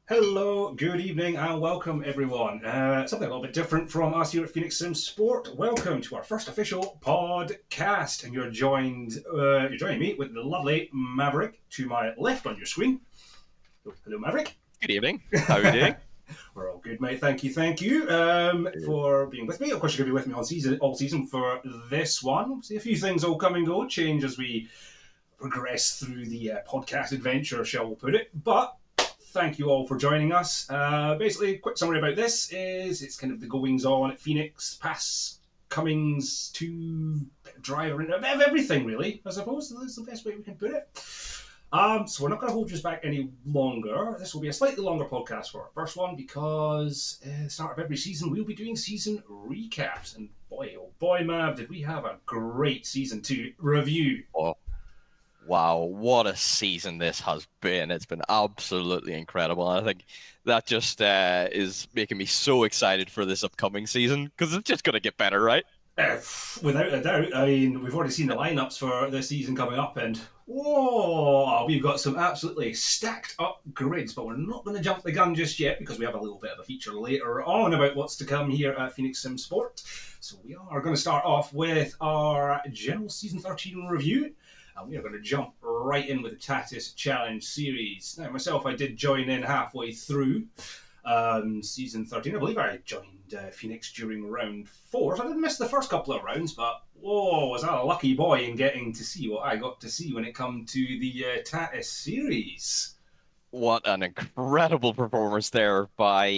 Hello, good evening, and welcome everyone. Something a little bit different from us here at Phoenix Sim Sport. Welcome to our first official podcast, and you're joining me with the lovely Maverick to my left on your screen. Hello, Maverick. Good evening. How are you doing? We're all good, mate. Thank you for being with me. Of course, you're going to be with me all season for this one. See, a few things will come and go, change as we progress through the podcast adventure, shall we put it. But thank you all for joining us. Basically, quick summary about this is it's kind of the goings on at Phoenix, pass, comings to driver, and everything really, I suppose. That's the best way we can put it. So we're not going to hold you back any longer. This will be a slightly longer podcast for our first one because at the start of every season we'll be doing season recaps. And boy, oh boy, Mav, did we have a great season 2 review. Oh, wow, what a season this has been. It's been absolutely incredible. And I think that just is making me so excited for this upcoming season because it's just going to get better, right? Without a doubt. I mean, we've already seen the lineups for this season coming up, and whoa, we've got some absolutely stacked up grids. But we're not going to jump the gun just yet because we have a little bit of a feature later on about what's to come here at Phoenix Sim Sport. So we are going to start off with our general season 13 review. And we are going to jump right in with the Tatis Challenge series. Now, myself, I did join in halfway through season 13. I believe I joined Phoenix during round 4, so I didn't miss the first couple of rounds, but whoa, was I a lucky boy in getting to see what I got to see when it come to the Tatis series. What an incredible performance there by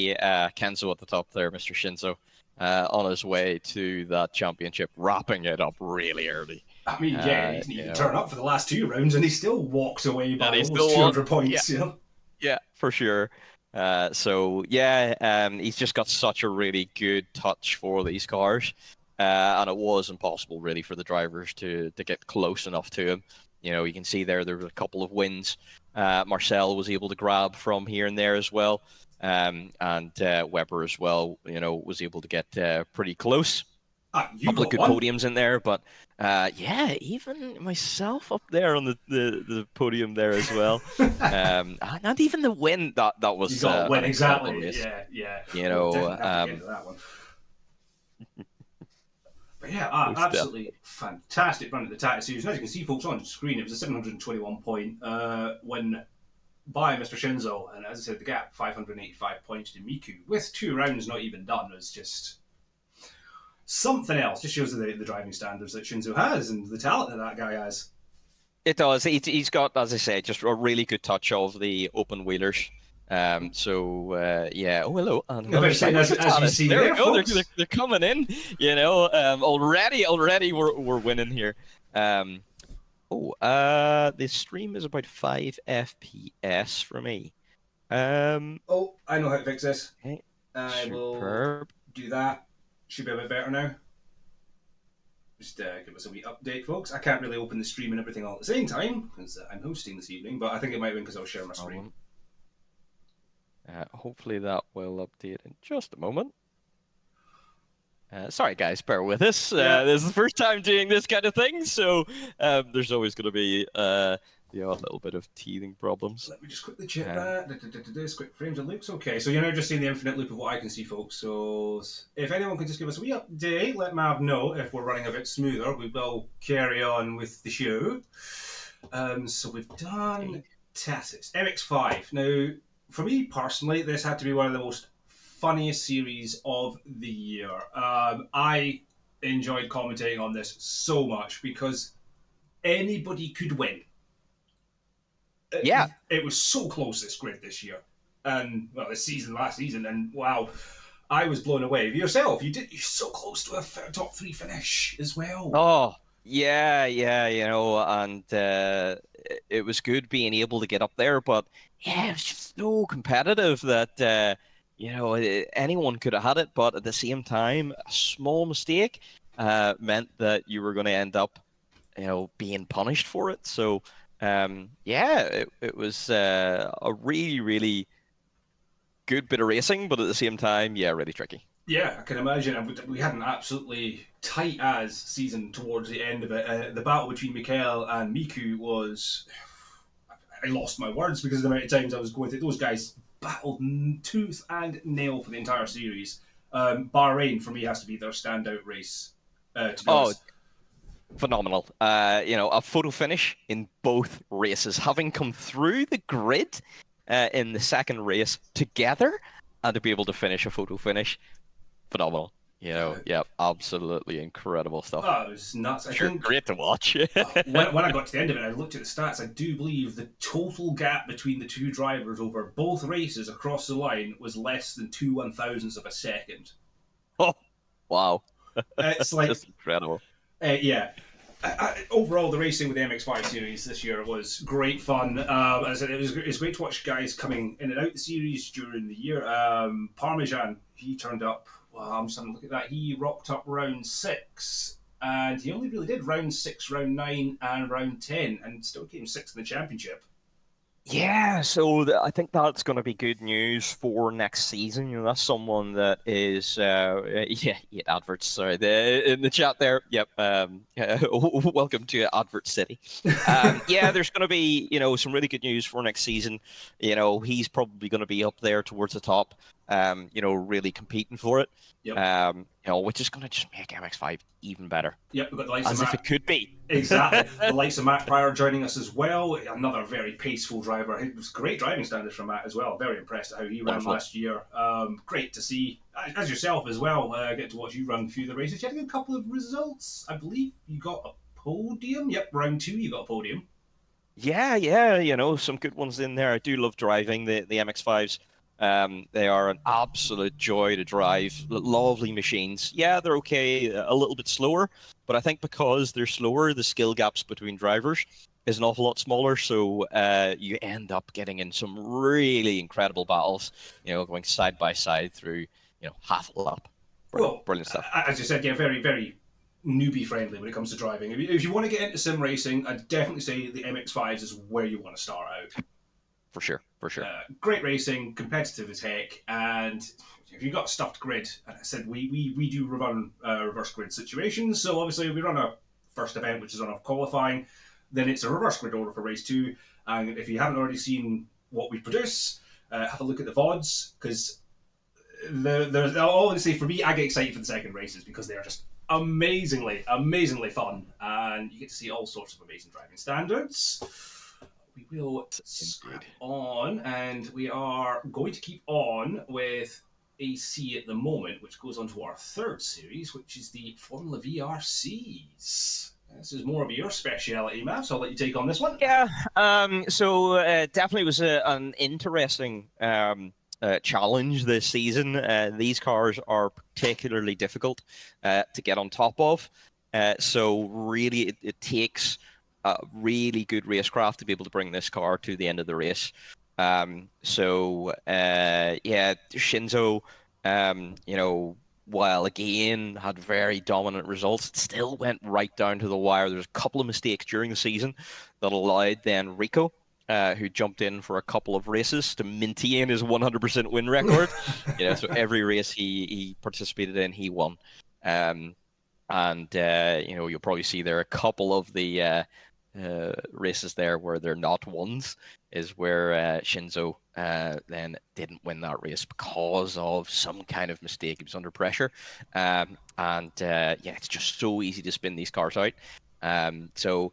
Kenzo at the top there, Mr. Shinso, on his way to that championship, wrapping it up really early. I mean, yeah, he didn't even turn up for the last 2 rounds, and he still walked away by almost 200 points. Yeah, you know? yeah, for sure. He's just got such a really good touch for these cars, and it was impossible really for the drivers to get close enough to him. You know, you can see there were a couple of wins. Marcel was able to grab from here and there as well, and Weber as well. You know, was able to get pretty close. A couple of good podiums in there, but even myself up there on the podium there as well. Not even the win that was. You got a win, exactly. Yeah. You know, that one. But yeah, absolutely fantastic run at the Tatis series. And as you can see, folks, on screen, it was a 721 point win by Mr Shinso, and as I said, the gap 585 points to Miku with 2 rounds not even done was just something else. Just shows the driving standards that Shinso has and the talent that that guy has. It does. He's got, as I say, just a really good touch of the open wheelers. Yeah. Oh, hello. As you see there we go. They're coming in. You know, already we're winning here. The stream is about 5 FPS for me. I know how to fix this. Okay. I will do that. Should be a bit better now. Just give us a wee update, folks. I can't really open the stream and everything all at the same time because I'm hosting this evening, but I think it might have been because I'll share my screen. Hopefully that will update in just a moment. Sorry, guys, bear with us. This is the first time doing this kind of thing, so there's always going to be a little bit of teething problems. Let me just quickly check that. Quick frames and loops. Okay, so you're now just seeing the infinite loop of what I can see, folks. So if anyone can just give us a wee update, let Mav know if we're running a bit smoother. We will carry on with the show. So we've done Tatis. MX5. Now, for me personally, this had to be one of the most funniest series of the year. I enjoyed commentating on this so much because anybody could win. It was so close, this grid this year, and last season, and wow, I was blown away. Yourself, you're so close to a top 3 finish as well. Oh yeah, you know, and it was good being able to get up there, but it was just so competitive that anyone could have had it, but at the same time, a small mistake meant that you were going to end up, being punished for it. So. It was a really, really good bit of racing, but at the same time, really tricky. Yeah, I can imagine. We had an absolutely tight as season towards the end of it. The battle between Mikael and Miku was... I lost my words because of the amount of times I was going through. Those guys battled tooth and nail for the entire series. Bahrain, for me, has to be their standout race, to be Oh, honest. phenomenal. A photo finish in both races, having come through the grid in the second race together, and to be able to finish a photo finish, phenomenal. Yeah, absolutely incredible stuff. Oh, it was nuts. I Sure, think great to watch. when I got to the end of it, I looked at the stats. I do believe the total gap between the two drivers over both races across the line was less than 2/1000ths of a second. Oh, wow. It's like, Just incredible. yeah. Overall, the racing with the MX5 series this year was great fun. As I said, it's great to watch guys coming in and out the series during the year. Parmesan, he turned up. Well, I'm just having a look at that. He rocked up round 6, and he only really did round 6, round 9, and round 10, and still came sixth in the championship. Yeah, so I think that's going to be good news for next season. That's someone that is, yeah, adverts. Sorry, in the chat there. Yep. Welcome to Advert City. Yeah, there's going to be, some really good news for next season. He's probably going to be up there towards the top. Really competing for it. Yep. Which is going to just make MX5 even better, Yep, we've got the likes of as if it Matt. could be. Exactly. The likes of Matt Pryor joining us as well. Another very paceful driver. It was great driving standards from Matt as well. Very impressed at how he ran Wonderful. last year. Great to see, as yourself as well, get to watch you run a few of the races. You had a good couple of results. I believe you got a podium. Yep, round 2 you got a podium. Yeah, some good ones in there. I do love driving the MX5s. They are an absolute joy to drive. Lovely machines. Yeah, they're okay, a little bit slower, but I think because they're slower, the skill gaps between drivers is an awful lot smaller. So you end up getting in some really incredible battles, going side by side through, half a lap. Brilliant, Well, brilliant stuff. as you said, yeah, very, very newbie friendly when it comes to driving. If you want to get into sim racing, I'd definitely say the MX5s is where you want to start out. For sure, for sure. Great racing, competitive as heck, and if you've got a stuffed grid, and I said we do run reverse grid situations, so obviously we run a first event which is on a qualifying, then it's a reverse grid order for race 2, and if you haven't already seen what we produce, have a look at the VODs, because honestly, for me, I get excited for the second races because they are just amazingly fun, and you get to see all sorts of amazing driving standards. We will scrap on, and we are going to keep on with AC at the moment, which goes on to our third series, which is the Formula VRCs. This is more of your speciality, Matt, so I'll let you take on this one. Yeah, so definitely was an interesting challenge this season. These cars are particularly difficult to get on top of. So really, it takes a really good racecraft to be able to bring this car to the end of the race. Yeah, Shinso, while again had very dominant results, it still went right down to the wire. There's a couple of mistakes during the season that allowed then Rico, who jumped in for a couple of races to maintain his 100% win record. So every race he participated in, he won. You'll probably see there a couple of the races there where they're not ones is where Shinso then didn't win that race because of some kind of mistake. He was under pressure. It's just so easy to spin these cars out. It's going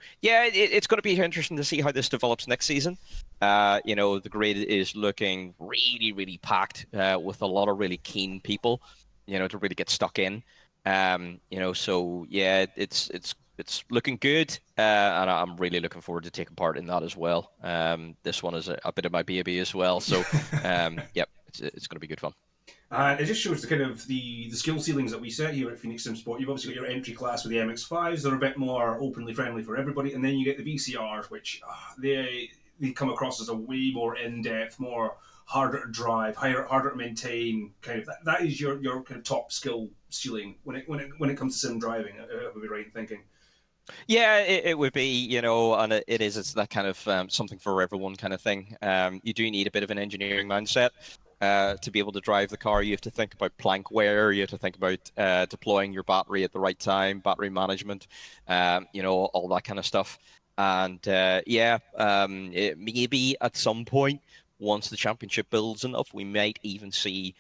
to be interesting to see how this develops next season. The grid is looking really, really packed with a lot of really keen people, to really get stuck in. It's looking good, and I'm really looking forward to taking part in that as well. This one is a bit of my baby as well, so it's going to be good fun. And it just shows the kind of the skill ceilings that we set here at Phoenix Sim Sport. You've obviously got your entry class with the MX5s; they're a bit more openly friendly for everybody, and then you get the VCRs, which they come across as a way more in depth, more harder to drive, harder to maintain. Kind of that is your kind of top skill ceiling when it comes to sim driving. Would be right in thinking. Yeah, it would be, and it's that kind of something for everyone kind of thing. You do need a bit of an engineering mindset to be able to drive the car. You have to think about plank wear. You have to think about deploying your battery at the right time, battery management, all that kind of stuff. And maybe at some point once the championship builds enough, we might even see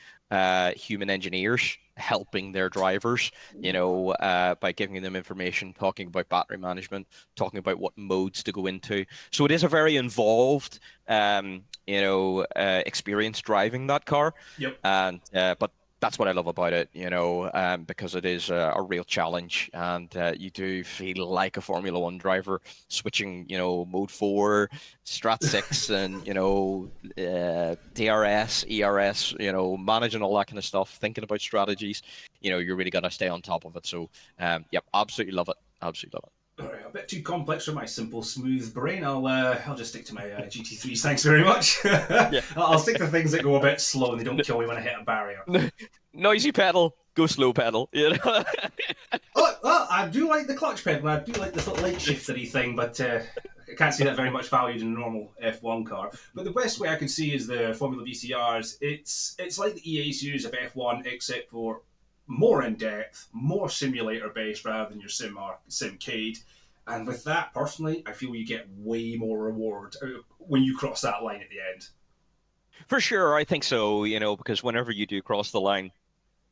human engineers helping their drivers, by giving them information, talking about battery management, talking about what modes to go into. So it is a very involved, experience driving that car. Yep. And but that's what I love about it, because it is a real challenge, and you do feel like a Formula One driver switching, mode 4, Strat 6, and DRS, ERS, managing all that kind of stuff, thinking about strategies. You're really gonna stay on top of it. So, yep, absolutely love it. Absolutely love it. All right, a bit too complex for my simple, smooth brain. I'll just stick to my GT3s. Thanks very much. Yeah. I'll stick to things that go a bit slow and they don't kill me when I hit a barrier. Noisy pedal, go slow pedal. Oh, well, I do like the clutch pedal. I do like the sort of light shiftery thing, but I can't see that very much valued in a normal F1 car. But the best way I can see is the Formula VCRs. It's like the EA series of F1, except for more in depth, more simulator based rather than your Simcade. And with that, personally, I feel you get way more reward when you cross that line at the end. For sure, I think so. Because whenever you do cross the line,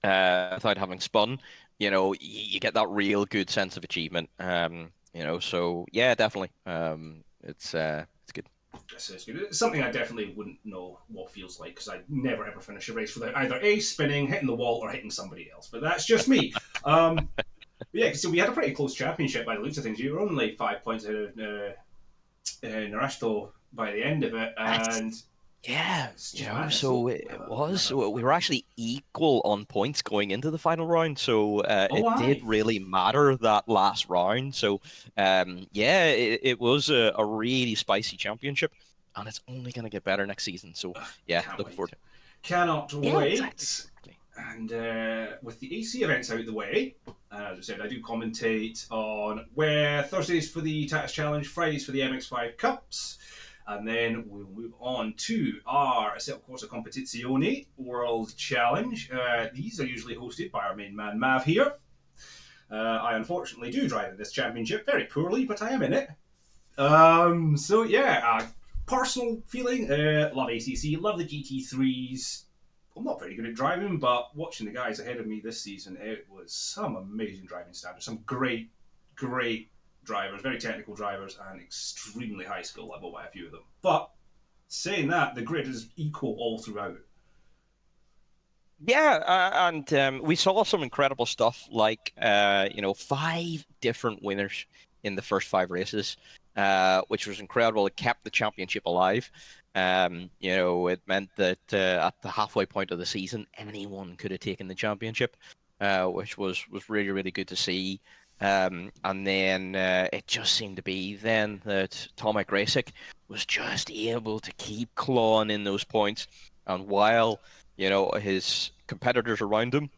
without having spun, you get that real good sense of achievement. So yeah, definitely. It's good. It's good. It's something I definitely wouldn't know what feels like because I never ever finish a race without either A, spinning, hitting the wall, or hitting somebody else. But that's just me. Yeah, so we had a pretty close championship by the looks of things. You were only 5 points ahead of Narashto by the end of it, and yeah, so it was. We were actually equal on points going into the final round, so it did really matter that last round. So, yeah, it was a really spicy championship, and it's only going to get better next season. So, yeah, looking forward to it. Cannot wait. Exactly. And with the AC events out of the way, as I said, I do commentate on where Thursdays for the Tax Challenge, Fridays for the MX5 Cups. And then we'll move on to our Asetek Corsa Competizione World Challenge. These are usually hosted by our main man Mav here. I unfortunately do drive in this championship very poorly, but I am in it. So yeah, personal feeling, love ACC, love the GT3s. I'm not very good at driving, but watching the guys ahead of me this season, it was some amazing driving standards, some great drivers, very technical drivers, and extremely high skill level by a few of them. But saying that, the grid is equal all throughout. Yeah, and we saw some incredible stuff like 5 different winners in the first 5 races, which was incredible. It kept the championship alive. It meant that at the halfway point of the season, anyone could have taken the championship, which was really, really good to see. And then it just seemed to be then that Tomek Racing was just able to keep clawing in those points. And while, his competitors around him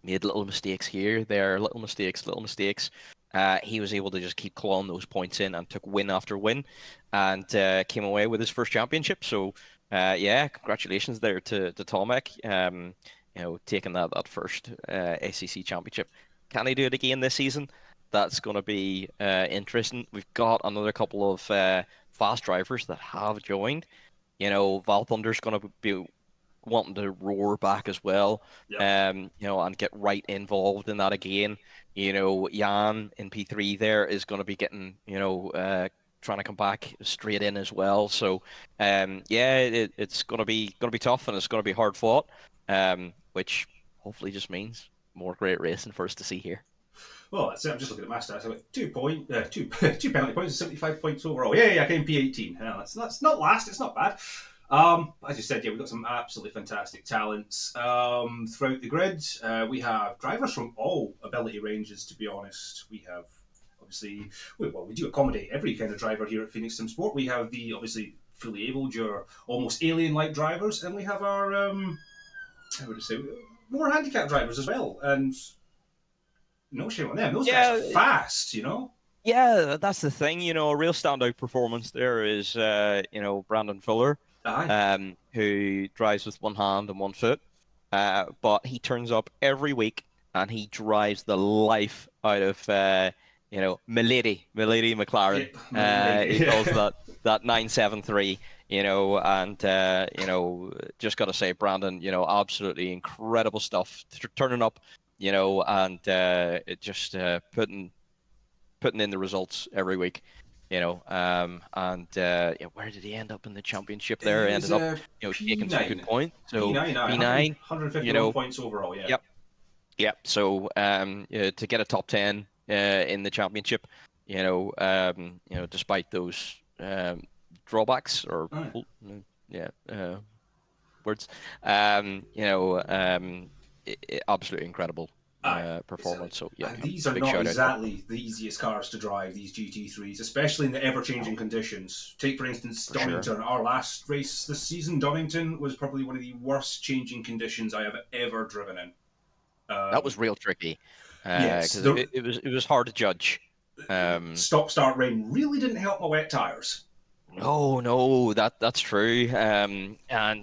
made little mistakes here, there, little mistakes, he was able to just keep clawing those points in and took win after win and came away with his first championship. So, yeah, congratulations there to Tomek, taking that first ACC championship. Can he do it again this season? That's going to be interesting. We've got another couple of fast drivers that have joined. Val Thunder's going to be wanting to roar back as well, Yep. And get right involved in that again. Jan in P3 there is going to be getting, trying to come back straight in as well. So, yeah, it's going to be tough and it's going to be hard fought, which hopefully just means more great racing for us to see here. Well, that's it. I'm just looking at my stats. I got 2 penalty points and 75 points overall. Yeah, I came P18. That's not last. It's not bad. As you said, yeah, we've got some absolutely fantastic talents throughout the grid. We have drivers from all ability ranges, to be honest. We have, obviously, we do accommodate every kind of driver here at Phoenix Sim Sport. We have the, obviously, fully abled, your almost alien-like drivers, and we have our, how would I say, more handicap drivers as well. And no shame on them. Those guys are fast, Yeah, that's the thing. A real standout performance there is, Brandon Fuller, who drives with one hand and one foot. But he turns up every week and he drives the life out of, Milady McLaren. Yep, He calls that 973. and just got to say, Brandon, absolutely incredible stuff, turning up, and it just putting in the results every week. Where did he end up in the championship there? It was Ended up, a taking some good P9. points. So P9, 100, 151 points overall, yeah. yep, yep. So to get a top 10 in the championship, despite those drawbacks or Aye. yeah, words, absolutely incredible Aye, exactly. performance. So yeah, And these are big not shout out to him. exactly the easiest cars to drive, these GT3s, especially in the ever changing No, conditions. Take, for instance, for sure. Donington. Our last race this season, Donington, was probably one of the worst changing conditions I have ever driven in. That was real tricky Yes, because the it was hard to judge. Um, stop start rain really didn't help my wet tyres. no, no, that's true. And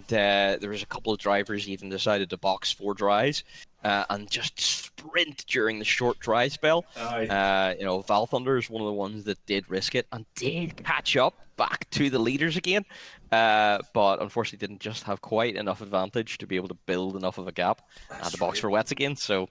there was a couple of drivers even decided to box four dries and just sprint during the short dry spell. Aye. Val Thunder is one of the ones that did risk it and did catch up back to the leaders again, but unfortunately didn't just have quite enough advantage to be able to build enough of a gap and to That's box right. for wets again. So,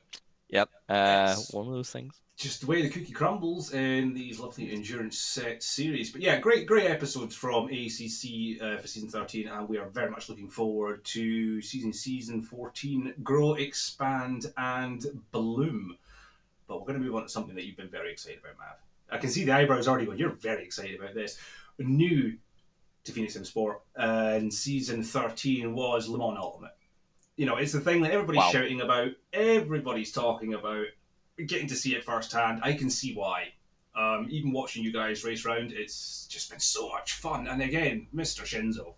yep, It's one of those things. just the way the cookie crumbles in these lovely endurance set series. But yeah, great episodes from ACC for season 13, and we are very much looking forward to season 14, Grow, Expand, and Bloom. But we're going to move on to something that you've been very excited about, Mav. I can see the eyebrows already going, you're very excited about this. New to Phoenix Sim Sport in season 13 was Le Mans Ultimate. It's the thing that everybody's Wow. shouting about, everybody's talking about. Getting to see it firsthand, I can see why. Even watching you guys race round, it's just been so much fun. And again, Mr. Shinso,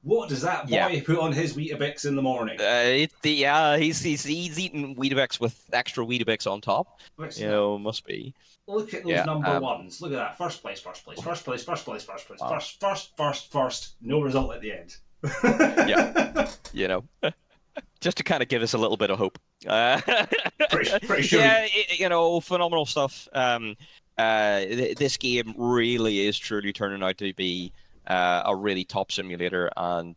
what does that Yeah. boy put on his Weetabix in the morning? He's eating Weetabix with extra Weetabix on top. Must be. Look at those Yeah. number ones. Look at that. First place. Wow. First. No result at the end. Yeah. Just to kind of give us a little bit of hope. Pretty sure. Yeah, phenomenal stuff. This game really is truly turning out to be a really top simulator, and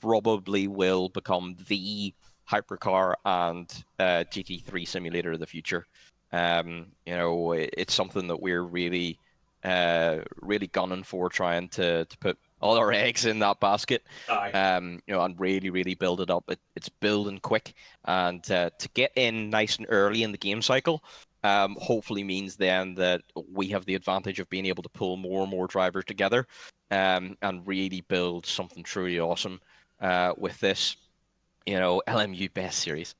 probably will become the hypercar and GT3 simulator of the future. It's something that we're really, really gunning for, trying to put all our eggs in that basket. Aye. And really, really build it up. It's building quick, and to get in nice and early in the game cycle, hopefully means then that we have the advantage of being able to pull more and more drivers together, and really build something truly awesome with this. LMU best series.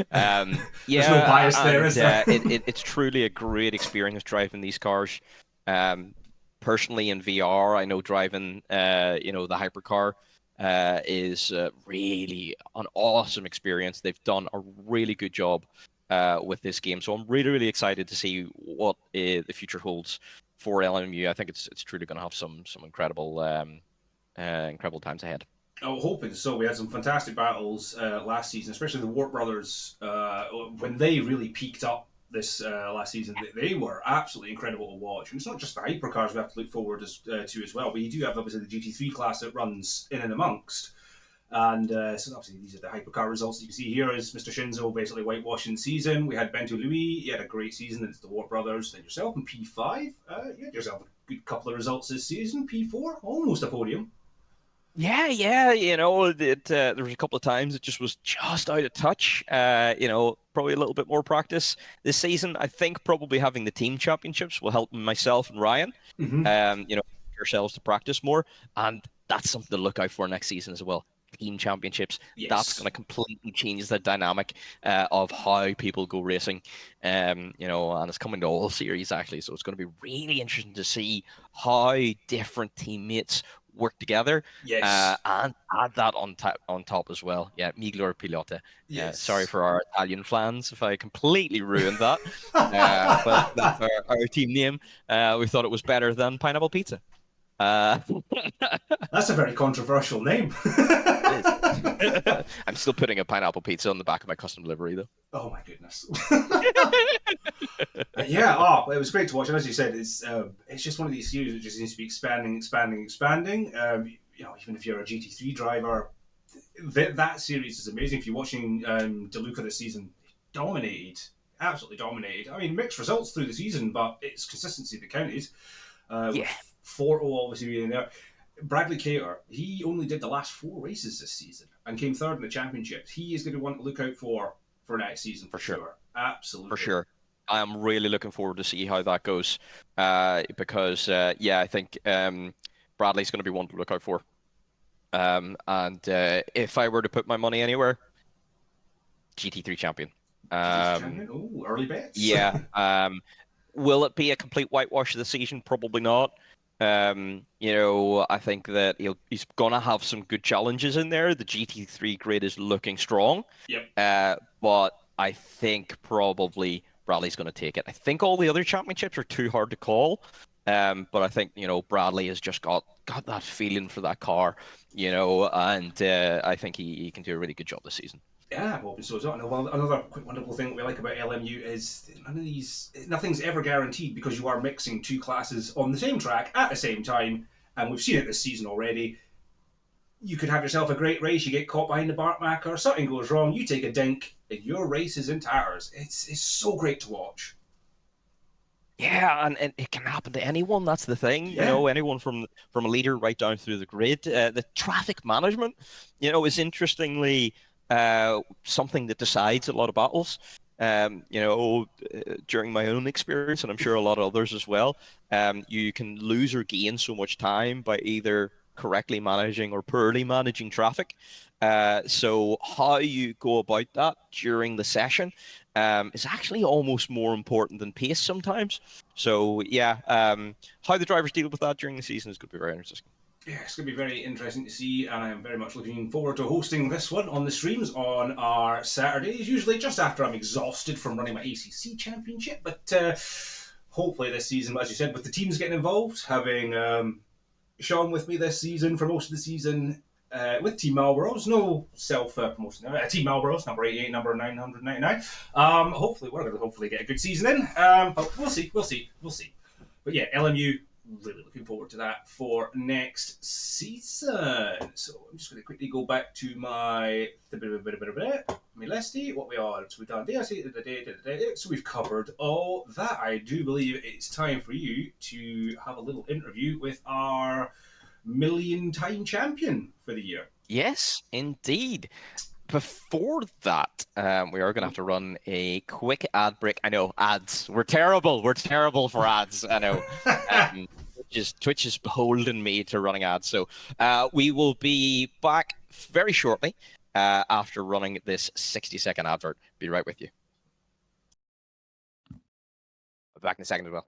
There's no bias there, is there? It's truly a great experience driving these cars. Personally, in VR, I know driving, the hypercar is really an awesome experience. They've done a really good job with this game, so I'm really, really excited to see what the future holds for LMU. I think it's truly going to have some incredible, incredible times ahead. Oh, hoping so. We had some fantastic battles last season, especially the Warp Brothers. When they really peaked up this last season, they were absolutely incredible to watch. And it's not just the hypercars we have to look forward to as well, but you do have obviously the GT3 class that runs in and amongst. And so obviously these are the hypercar results that you can see here is Mr. Shinso basically whitewashing the season. We had Bento Louis, he had a great season, then it's the Warp Brothers, then yourself in P5. You had yourself a good couple of results this season. P4, almost a podium. Yeah, there was a couple of times it just was just out of touch. Probably a little bit more practice this season. I think probably having the team championships will help myself and Ryan. Mm-hmm. Ourselves to practice more, and that's something to look out for next season as well. Team championships. Yes. That's going to completely change the dynamic of how people go racing. And it's coming to all series actually, so it's going to be really interesting to see how different teammates work together. Yes. And add that on top as well. Yeah, Miglor Pilota. Yes. Sorry for our Italian fans if I completely ruined that. But that's our team name. We thought it was better than Pineapple Pizza. That's a very controversial name. It is. I'm still putting a pineapple pizza on the back of my custom livery, though. Oh my goodness. Yeah, it was great to watch. And as you said, it's just one of these series that just seems to be expanding. Even if you're a GT3 driver, that series is amazing. If you're watching DeLuca this season, dominated, absolutely dominated. I mean, mixed results through the season, but it's consistency that counted. Yeah, With 4-0 obviously being there. Bradley Cater, he only did the last 4 races this season and came third in the championship. He is going to want to look out for next season for sure. Absolutely. for sure. I am really looking forward to see how that goes, because yeah, I think Bradley's going to be one to look out for. And if I were to put my money anywhere, GT3 champion. Oh, early bets. Yeah. Will it be a complete whitewash of the season? Probably not. I think that he's gonna have some good challenges in there. The GT3 grid is looking strong. Yep. But I think probably Bradley's gonna take it. I think all the other championships are too hard to call. But I think Bradley has just got that feeling for that car. And I think he can do a really good job this season. Yeah, I'm hoping so as well. Well, another quick wonderful thing we like about LMU is nothing's ever guaranteed because you are mixing two classes on the same track at the same time, and we've seen it this season already. You could have yourself a great race, you get caught behind the Bartmac, or something goes wrong, you take a dink, and your race is in tatters. It's so great to watch. Yeah, and it can happen to anyone. That's the thing, Yeah. anyone from a leader right down through the grid. The traffic management, is interestingly something that decides a lot of battles. During my own experience, and I'm sure a lot of others as well, you can lose or gain so much time by either correctly managing or poorly managing traffic. So how you go about that during the session is actually almost more important than pace sometimes. So yeah, how the drivers deal with that during the season is going to be very interesting. Yeah, it's going to be very interesting to see, and I am very much looking forward to hosting this one on the streams on our Saturdays, usually just after I'm exhausted from running my ACC championship. But hopefully this season, as you said, with the teams getting involved, having Sean with me this season for most of the season with Team Marlboroughs, no self promotion. Team Marlboroughs, number 88, number 999. Hopefully, we're going to get a good season in, but we'll see. But yeah, LMU, really looking forward to that for next season. So I'm just going to quickly go back to my listy. What we are, so we've done so we've covered all that. I do believe it's time for you to have a little interview with our million-time champion for the year. Yes, indeed. Before that, we are going to have to run a quick ad break. I know, ads. We're terrible. We're terrible for ads. I know. Twitch is beholden me to running ads. So we will be back very shortly after running this 60-second advert. Be right with you. I'll be back in a second as well.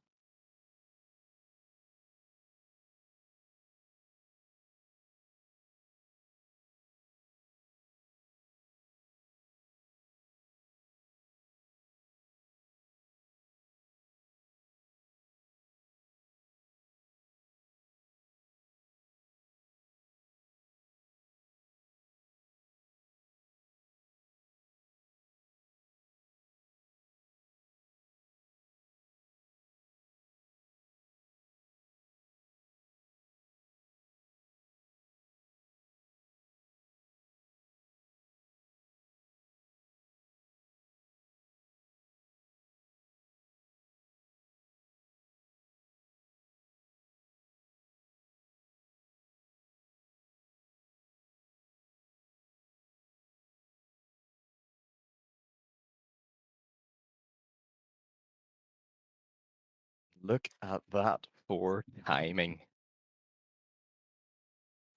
Look at that for timing.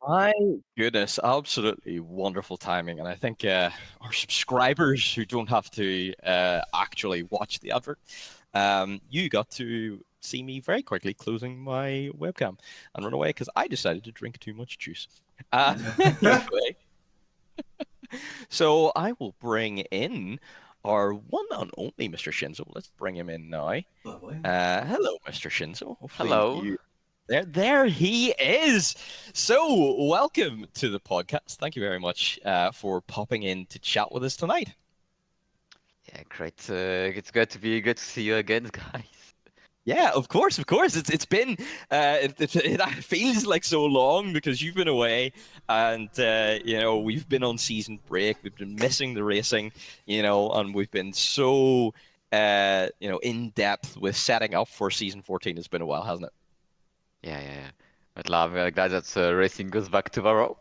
My goodness, absolutely wonderful timing. And I think our subscribers who don't have to actually watch the advert, you got to see me very quickly closing my webcam and run away because I decided to drink too much juice. Anyway, so I will bring in our one and only Mr. Shinso. Let's bring him in now. Lovely. Hello, Mr. Shinso. Hopefully Hello. you There he is. So, welcome to the podcast. Thank you very much for popping in to chat with us tonight. Yeah, great. It's good to see you again, guys. Yeah, of course. It's been it feels like so long because you've been away, and we've been on season break. We've been missing the racing, and we've been so in depth with setting up for season 14. It's been a while, hasn't it? Yeah. But I'm glad that racing goes back tomorrow.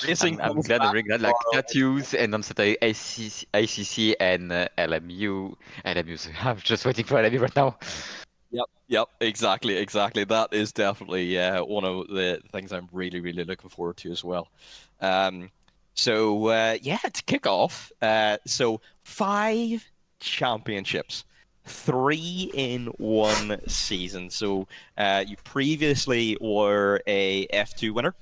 Racing I'm comes glad back I'm really glad, like tattoos and on Saturday ACC and LMU. LMU, I'm just waiting for LMU right now. Yep, exactly. That is definitely one of the things I'm really, really looking forward to as well. To kick off, so 5 championships, 3 in 1 season. So you previously were a F2 winner,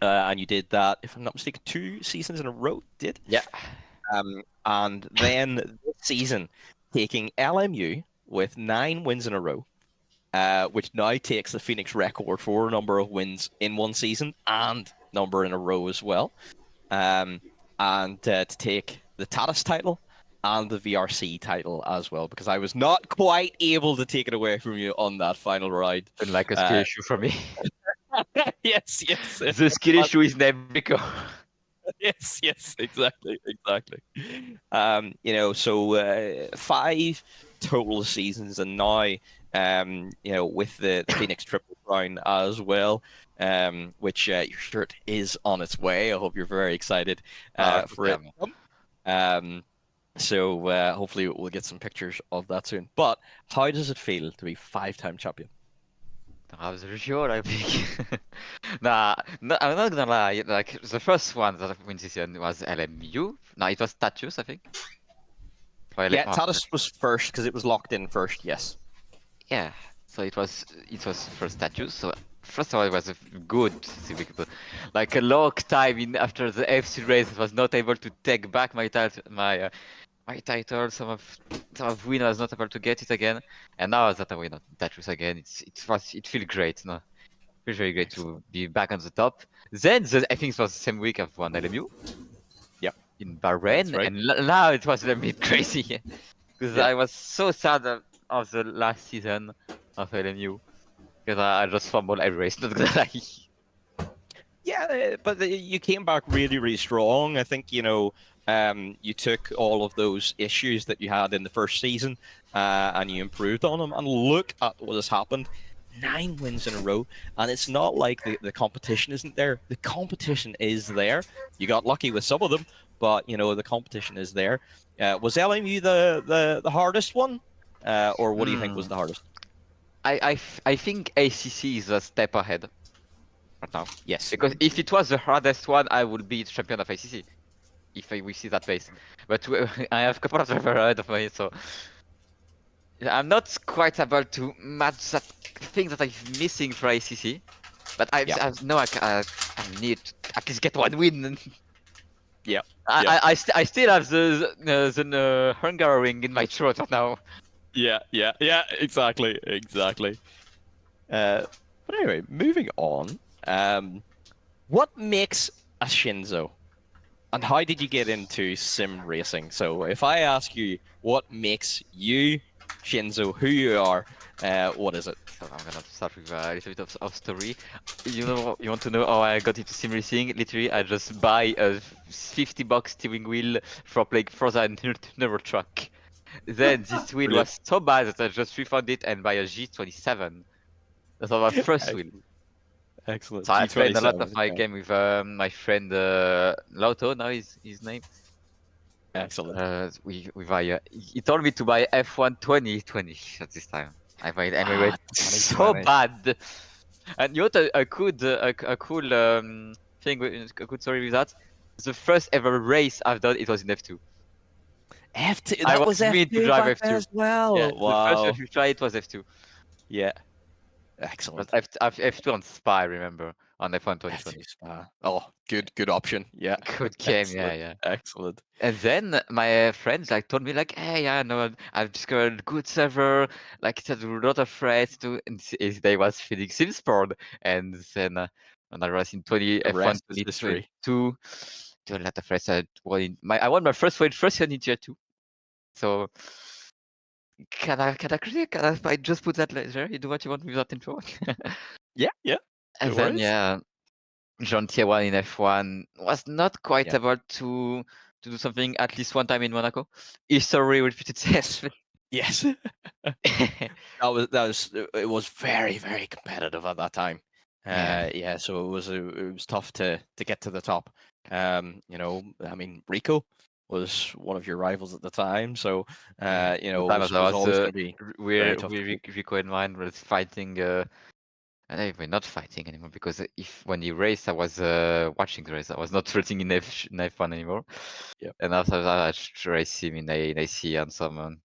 and you did that, if I'm not mistaken, 2 seasons in a row. Did Yeah. And then this season, taking LMU with 9 wins in a row. Which now takes the Phoenix record for number of wins in one season and number in a row as well. And to take the Tatis title and the VRC title as well, because I was not quite able to take it away from you on that final ride. And like a skill issue for me. Yes. The skill issue is named Rico. Yes, exactly. So 5 total seasons, and now, with the Phoenix Triple Crown as well, which your shirt is on its way. I hope you're very excited for it. So hopefully we'll get some pictures of that soon. But how does it feel to be 5-time champion? I was sure, I think. Nah, no, I'm not gonna lie. Like the first one that I win this year was LMU. No, it was Status, I think. Tatis was first because it was locked in first. Yes. Yeah. So it was first Status. So first of all, it was a good civic, like a long time in after the FC race, I was not able to take back my title. My title, some of win, I was not able to get it again, and now that I win on Tetris again, it feels great. No, it feels very great to be back on the top. Then I think it was the same week I've won LMU. Yep. In Bahrain, right. and now it was a bit crazy because I was so sad of the last season of LMU because I just fumbled every race. Not gonna lie. Yeah, but you came back really, really strong. I think, you took all of those issues that you had in the first season and you improved on them. And look at what has happened. 9 wins in a row. And it's not like the competition isn't there. The competition is there. You got lucky with some of them, but, the competition is there. Was LMU the hardest one? Or what do you think was the hardest? I think ACC is a step ahead right now. Yes. Because if it was the hardest one, I would be the champion of ACC. If we see that pace. But I have a couple of drivers ahead of me, so I'm not quite able to match that thing that I'm missing for ACC. But I know I need to at least get 1 win. Yeah. I still have the hunger ring in my throat right now. Yeah, exactly. But anyway, moving on. What makes a Shinso? And how did you get into sim racing? So if I ask you what makes you Shinso, who you are, what is it? So I'm gonna start with a little bit of story. You want to know how I got into sim racing? Literally, I just buy a $50 steering wheel for playing Forza and Neuro Truck. Then this wheel was so bad that I just refunded it and buy a G27. That was my first wheel. Excellent. So I played a lot of my game with my friend Lauto, now is his name. Excellent. He told me to buy F1 2020 at this time. I bought it anyway. So bad. And you know a cool thing, a good story with that. The first ever race I've done, it was in F2. F2. That was meant to drive F2 as well. Yeah, wow. The first time we tried it was F2. Yeah. Excellent. F2 on Spa, I remember. on F1 That's 2020. Oh, good option. Yeah. Good game, Excellent. yeah. Excellent. And then my friends like told me like, hey, yeah, no, I've discovered good server. Like it has a lot of friends too. And they was feeding SimSport, and then when I was in The F1 rest is history. 2022, to a lot of friends. I won my first win first year in tier 2. So I just put that later? You do what you want with that info. Yeah. And No then worries. yeah, John tier 1 in F1 was not quite Yeah. able to do something at least one time in Monaco. History repeated itself. Yes. It was very competitive at that time. Yeah. So it was tough to get to the top. You know, I mean, Rico was one of your rivals at the time, so you know, The time it as I was was always going to be very tough to beat. Rico and mine was fighting. We're not fighting anymore because if when he raced, I was watching the race. I was not racing in F1 anymore. Yep. And after that, I raced him in AC and some.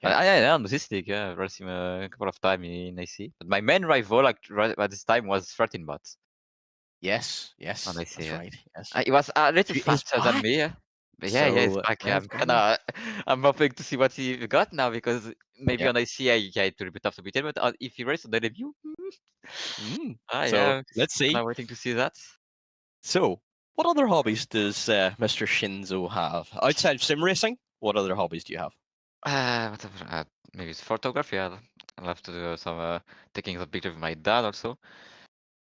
Yeah. I on this league, yeah, I raced him a couple of times in AC. But my main rival, like right at this time, was 13 bots Yes, on AC. that's Yeah. right. Yes. He was a little He's faster than back. me. Yeah. But yeah, it's So back. Yeah, yes, I'm hoping to see what he got now because maybe yeah. on AC, it will be tough to beat him. But if he races on the debut, So yeah, let's kind see. of waiting to see that. So, what other hobbies does Mr. Shinso have outside of sim racing? What other hobbies do you have? Whatever. Maybe it's photography. I love to do some taking some picture of my dad also.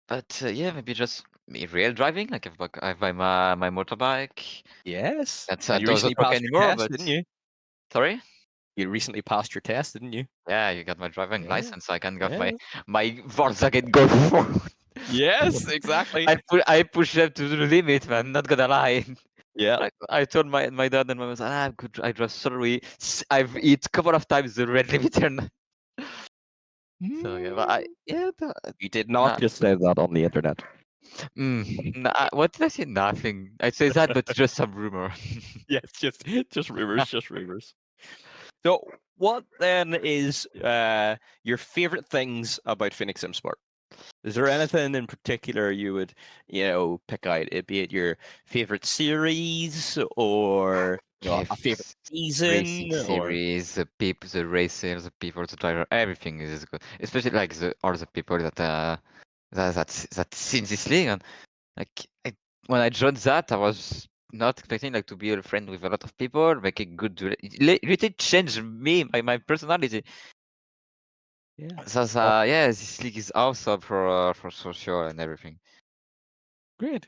But yeah, maybe just real driving. Like I buy my motorbike. Yes, That's and you doesn't recently work passed your anymore. test, But didn't you? sorry. You recently passed your test, didn't you? Yeah, you got my driving Yeah, license. So I can get yeah. my Volkswagen Golf 4. Yes, exactly. I push them to the limit, man. Not gonna lie. Yeah. Like I told my dad and my mom, I'm good. I drive sorry. I've hit a couple of times the red limiter. So yeah, but You did not nah, just say that on the internet. what did I say? Nothing. I say that, but just some rumor. Yes, just rumors, just rumors. So, what then is your favorite things about Phoenix Sim Sport? Is there anything in particular you would, pick out? It be it your favorite series or Okay, a favorite racing season or series, the people, the racers, the people, the driver, everything is good. Especially like all the people that seen this league. And like when I joined that, I was not expecting like to be a friend with a lot of people, making good. It really changed me, my personality. yeah. So Oh, yeah, this league is awesome for social and everything. great.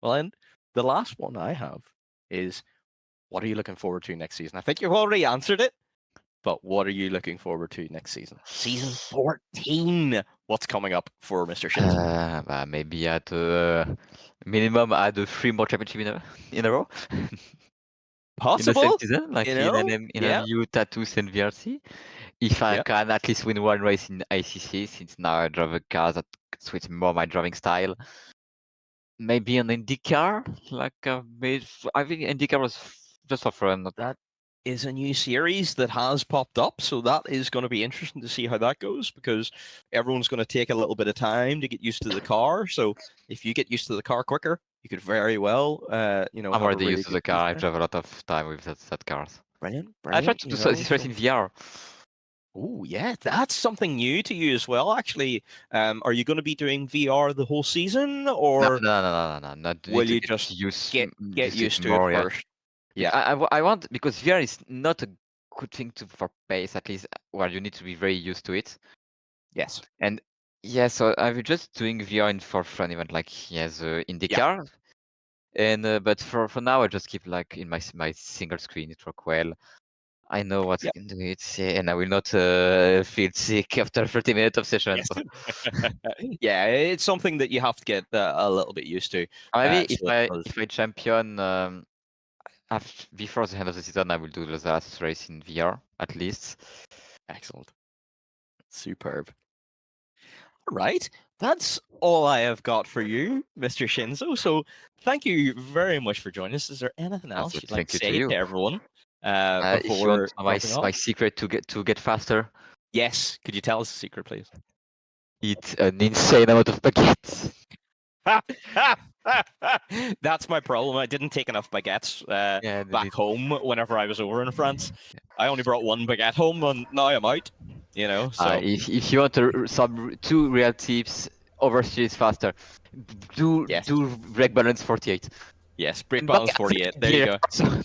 Well, and the last one I have is, what are you looking forward to next season? I think you've already answered it, but what are you looking forward to next season? Season 14. What's coming up for Mr. Shinso? Maybe at minimum add 3 more championship in a row. In the same Possible, season, like in Yeah, MU, Tatus, and VRC. If I yeah. can at least win one race in ICC, since now I drive a car that suits more my driving style. Maybe an IndyCar, like I think IndyCar was just for fun. That is a new series that has popped up, so that is going to be interesting to see how that goes because everyone's going to take a little bit of time to get used to the car. So if you get used to the car quicker, you could very well, I'm have a already really used to good the car. I season. drive a lot of time with that cars. Brilliant. I tried to do this race So in VR. oh yeah, that's something new to you as well. Actually, are you going to be doing VR the whole season, or No. Not need will to you get just used get use it used to it more. Yeah. first? Yeah. I want because VR is not a good thing for pace at least. Well, you need to be very used to it. Yes. And yeah, so I was just doing VR for fun event like the Yeah. IndyCar. And but for now I just keep like in my single screen. It work well. I know what I Yep. can do it, and I will not feel sick after 30 minutes of session. Yes. So. Yeah, it's something that you have to get a little bit used to. Maybe So it does. if I champion before the end of the season, I will do the last race in VR at least. Excellent. Superb. All right. That's all I have got for you, Mr. Shinso. So thank you very much for joining us. Is there anything else you'd like Thank to you to say you. to everyone If you want before to know dropping my off? secret to get faster, Yes. Could you tell us the secret, please? eat an insane amount of baguettes. That's my problem. I didn't take enough baguettes Yeah, back home whenever I was over in France. I only brought one baguette home, and now I'm out. You know, so if you want two real tips, overshoot faster. yes, Do brake balance 48. yes, brake And balance baguette 48. There you gear. go.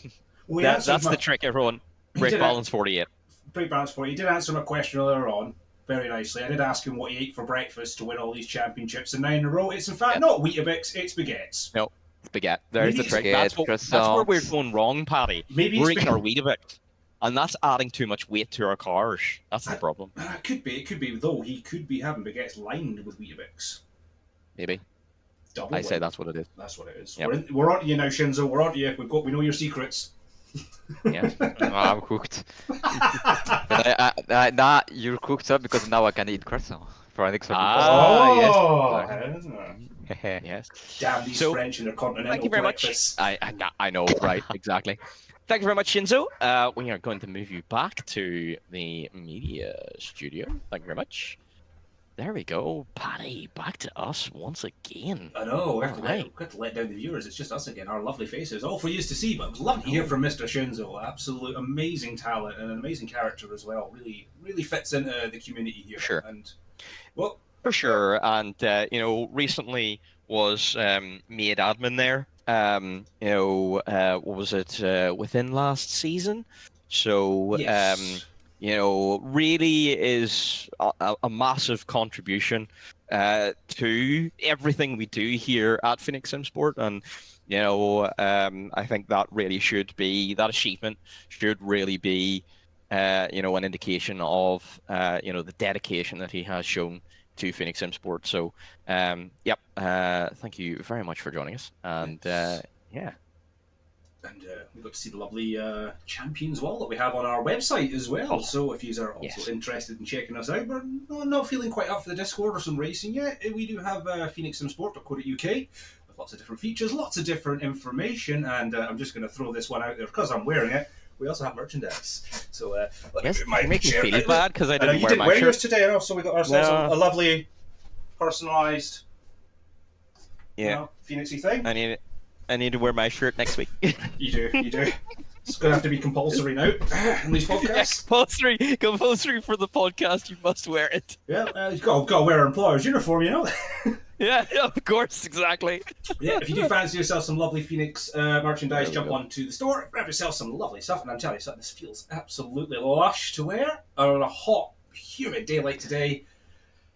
We answered That's my, the trick, everyone. he Brake did balance 48. Brake balance for you. He did answer my question earlier on very nicely. I did ask him what he ate for breakfast to win all these championships in 9 in a row. It's in fact Yeah. not Weetabix, it's baguettes. No, it's baguette. There's Maybe the it's trick. baguette, That's where we're croissants. going wrong, Paddy. Maybe We're it's eating our Weetabix, and that's adding too much weight to our cars. That's the problem. It could be, though. He could be having baguettes lined with Weetabix. Maybe. Double I say lined. that's what it is. That's what it is. Yep. We're on to you now, Shinzo. We're on to you. We know your secrets. Yeah. I'm cooked. Now you're cooked up because now I can eat croissant for an extra Yes. Yes. Damn these So, French and their continental Thank you very breakfasts. much. I know, right? Exactly. Thank you very much, Shinzo. We are going to move you back to the media studio. Thank you very much. There we go. Paddy, back to us once again. I know, we have Alright. to let down the viewers. It's just us again, our lovely faces. All for you to see, but it was lovely to hear from Mr. Shinzo. Absolute amazing talent and an amazing character as well. Really, really fits into the community here. Sure. And, well, For sure. And, recently was made admin there. What was it? Within last season. So, yes. really is a massive contribution to everything we do here at Phoenix Sim Sport, and I think that really should be, that achievement should really be an indication of the dedication that he has shown to Phoenix Sim Sport. So thank you very much for joining us, and yeah. And we got to see the lovely champions wall that we have on our website as well. Oh, so if you are also interested in checking us out, we're not feeling quite up for the Discord or some racing yet. We do have phoenixsimsport.co.uk with lots of different features, lots of different information, and I'm just going to throw this one out there because I'm wearing it. We also have merchandise. So yes, you make me feel bad because I didn't wear my shirt. Yours today, and also we got ourselves a lovely personalised, Phoenixy thing. I need to wear my shirt next week. You do. It's going to have to be compulsory now in these podcasts. Yeah, compulsory for the podcast. You must wear it. Yeah, you've got to wear an employer's uniform, Yeah, of course, exactly. Yeah, if you do fancy yourself some lovely Phoenix merchandise, jump onto the store, grab yourself some lovely stuff, and I'm telling you something, this feels absolutely lush to wear on a hot, humid day like today.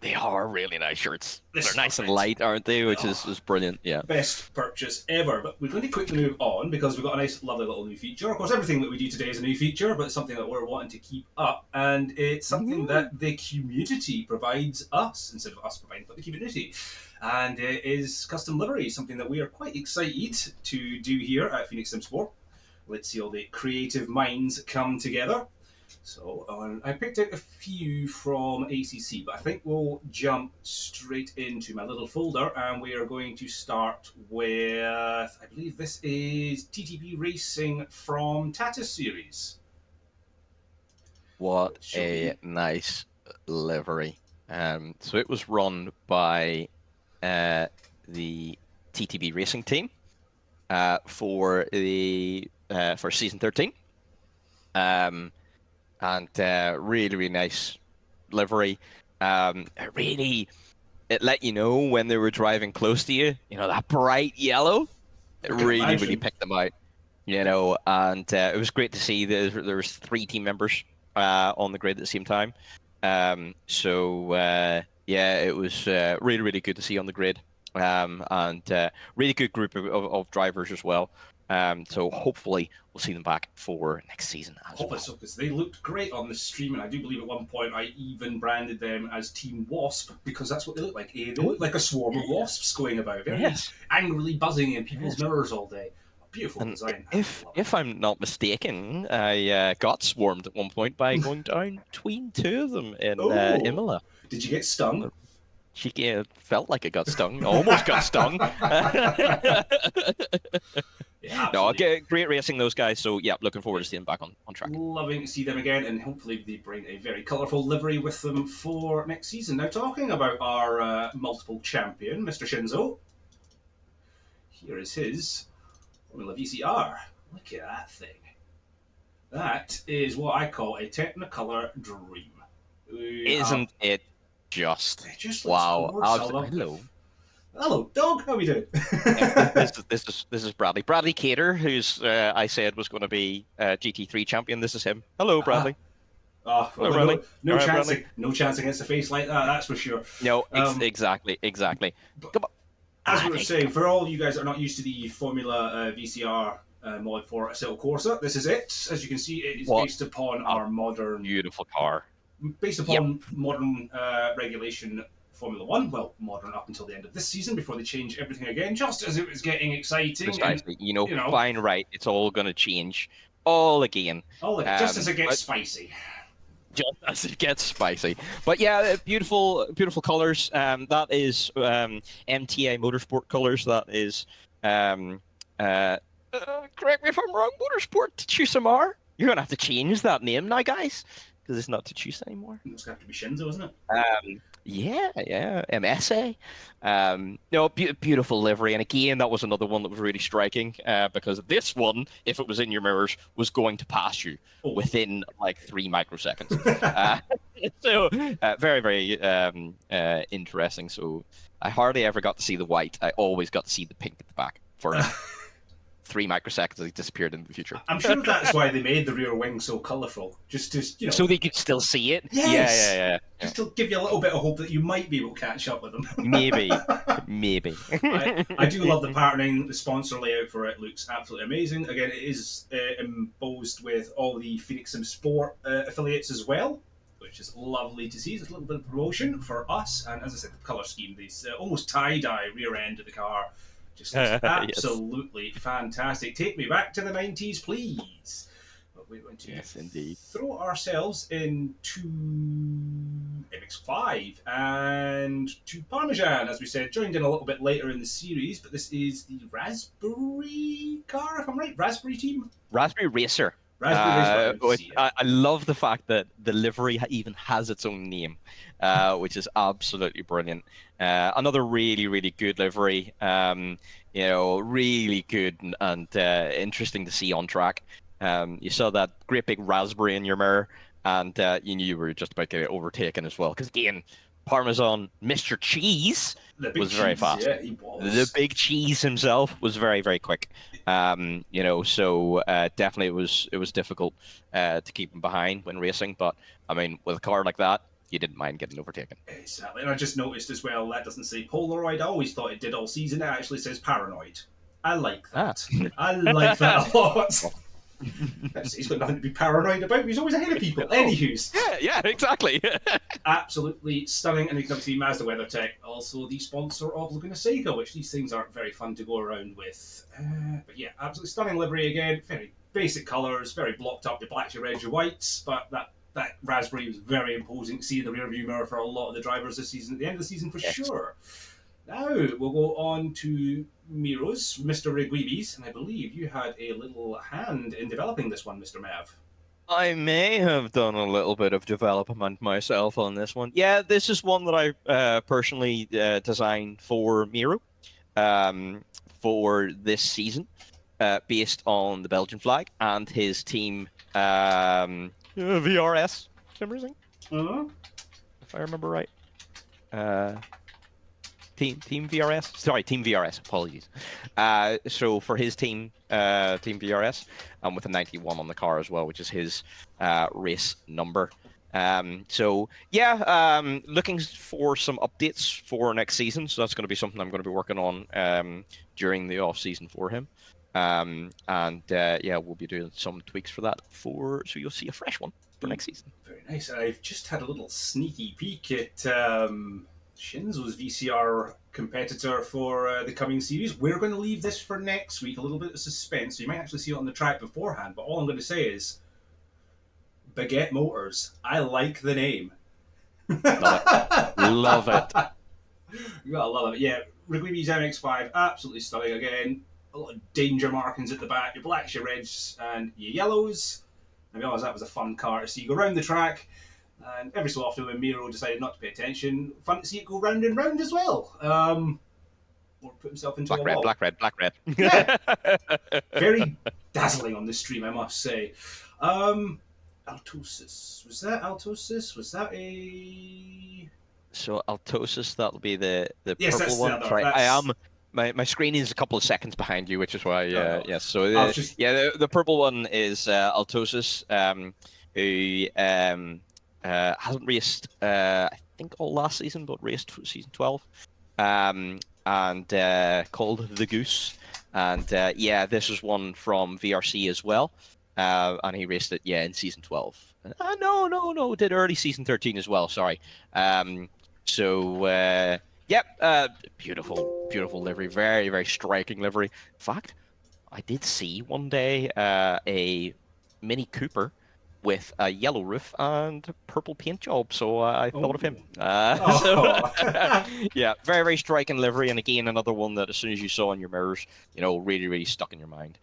They are really nice shirts. They're nice and light, aren't they? Which is brilliant, yeah. Best purchase ever. But we're going to quickly move on because we've got a nice, lovely little new feature. Of course, everything that we do today is a new feature, but it's something that we're wanting to keep up. And it's something that the community provides us, instead of us providing for the community. And it is custom liveries, something that we are quite excited to do here at Phoenix Sim Sport. Let's see all the creative minds come together. So I picked out a few from ACC, but I think we'll jump straight into my little folder, and we are going to start with, I believe this is TTP Racing from Tata Series. What a nice livery. So it was run by the TTB Racing team for season 13. And really, really nice livery. It let you know when they were driving close to you. That bright yellow. It really picked them out. And it was great to see there was 3 team members on the grid at the same time. It was really, really good to see on the grid. And really good group of drivers as well. So hopefully we'll see them back for next season as well. So, because they looked great on the stream, and I do believe at one point I even branded them as Team Wasp because that's what they look like. They look like a swarm of wasps going about, very angrily buzzing in people's mirrors all day. Beautiful design. If I'm not mistaken, I got swarmed at one point by going down between 2 of them in Imola. Did you get stung? Felt like it got stung. Almost got stung. Yeah, No, absolutely. great racing, those guys. So, yeah, looking forward to seeing them back on track. Loving to see them again, and hopefully they bring a very colourful livery with them for next season. Now, talking about our multiple champion, Mr Shinso, here is his Formula VCR. Look at that thing. That is what I call a Technicolor dream. We have... Isn't it just? It just looks Wow. gorgeous. I love it. Hello. Hello, dog. How are we doing? Yes, this is Bradley. Bradley Cater, who's I said was going to be GT3 champion. This is him. Hello, Bradley. Oh, Hello, well, Bradley. no All right, chance, Bradley. no chance against a face like that. That's for sure. No, exactly. Come on. As we were saying, for all you guys that are not used to the Formula VCR mod for Assetto Corsa, this is it. As you can see, it is based upon our modern, beautiful car. Based upon modern regulation Formula One. Well, modern up until the end of this season before they change everything again, just as it was getting exciting. Precisely. Fine, right. It's all going to change all again. Just as it gets spicy. Just as it gets spicy. But yeah, beautiful colors. That is MTA Motorsport colors. That is, correct me if I'm wrong, Motorsport Tsusamar. You're going to have to change that name now, guys, because it's not Tsusa anymore. It's going to have to be Shinzo, isn't it? Yeah, MSA. No, beautiful livery, and again, that was another one that was really striking because this one, if it was in your mirrors, was going to pass you within like 3 microseconds. So very, very interesting. So I hardly ever got to see the white. I always got to see the pink at the back for 3 microseconds as it disappeared in the future. I'm sure that's why they made the rear wing so colourful, just to so they could still see it. Yes. Yeah. Just to give you a little bit of hope that you might be able to catch up with them. Maybe. I do love the patterning. The sponsor layout for it looks absolutely amazing. Again, it is embossed with all the Phoenix Sim Sport affiliates as well, which is lovely to see. It's a little bit of promotion for us, and as I said, the colour scheme, this almost tie-dye rear end of the car. Just absolutely fantastic. Take me back to the 90s, please. But we're going to throw ourselves into MX5 and to Parmesan, as we said, joined in a little bit later in the series, but this is the Raspberry car, if I'm right? Raspberry team? Raspberry Racer. I love the fact that the livery even has its own name, which is absolutely brilliant. Another really, really good livery. Really good and interesting to see on track. You saw that great big raspberry in your mirror, and you knew you were just about to get overtaken as well. Because again, Parmesan, Mr. Cheese was very fast. Yeah, he was. The big cheese himself was very, very quick. So definitely it was difficult to keep him behind when racing. But I mean, with a car like that, you didn't mind getting overtaken. Exactly. And I just noticed as well, that doesn't say Polaroid. I always thought it did all season. It actually says Paranoid. I like that. I like that a lot. He's got nothing to be paranoid about. He's always ahead of people. Anywho's. Yeah, exactly. Absolutely stunning. And you can see Mazda WeatherTech, also the sponsor of Laguna Seca, which these things aren't very fun to go around with. But yeah, absolutely stunning livery again. Very basic colours, very blocked up. Your blacks, your reds, your whites. But that raspberry was very imposing to see in the rear view mirror for a lot of the drivers this season, at the end of the season for sure. Now we'll go on to Miro's, Mr. Reguibis, and I believe you had a little hand in developing this one, Mr. Mav. I may have done a little bit of development myself on this one. Yeah, this is one that I personally designed for Miro for this season, based on the Belgian flag and his team VRS sim racing, if I remember right. Team VRS. Sorry, Team VRS. Apologies. So for his team, Team VRS, and with a 91 on the car as well, which is his race number. So yeah, looking for some updates for next season. So that's going to be something I'm going to be working on during the off season for him. Yeah, we'll be doing some tweaks for that. So you'll see a fresh one for next season. Very nice. I've just had a little sneaky peek at Shinso's VCR competitor for the coming series. We're going to leave this for next week, a little bit of suspense, so you might actually see it on the track beforehand, but all I'm going to say is Baguette Motors. I like the name. Love it. You gotta love it. Yeah, Reguibis MX5, absolutely stunning again. a lot of danger markings at the back, your blacks, your reds, and your yellows. I realised that was a fun car to see go round the track. And every so often, when Miro decided not to pay attention, fun to see it go round and round as well. Or put himself into a wall. Black red. Yeah, very dazzling on the stream, I must say. Altosis. Was that Altosis? Was that a... So Altosis, that'll be the Yes, purple that's one. the other. Sorry, That's... I am. My screen is a couple of seconds behind you, which is why. Yes. So just... the purple one is Altosis, who hasn't raced I think all last season, but raced season 12, and called the Goose, and this was one from VRC as well, and he raced it in season 12. No, did early season 13 as well. Sorry. Beautiful livery, very, very striking livery. In fact, I did see one day a Mini Cooper with a yellow roof and purple paint job, so I thought of him. Very, very striking livery, and again, another one that as soon as you saw in your mirrors, really, really stuck in your mind.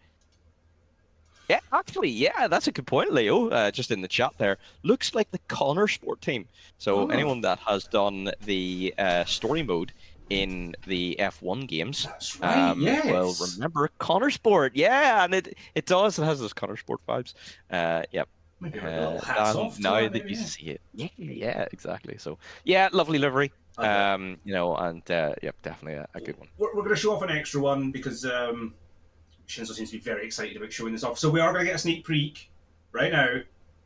Yeah, actually, that's a good point, Leo. Just in the chat there, looks like the Connor Sport team. So anyone that has done the story mode in the F1 games, that's right. Yes. Well, remember Connor Sport, and it does. It has those Connor Sport vibes. Maybe a little hats off now that you see it, yeah, exactly. So lovely livery. Okay. Definitely a good one. We're going to show off an extra one because Shinso seems to be very excited about showing this off. So we are going to get a sneak peek right now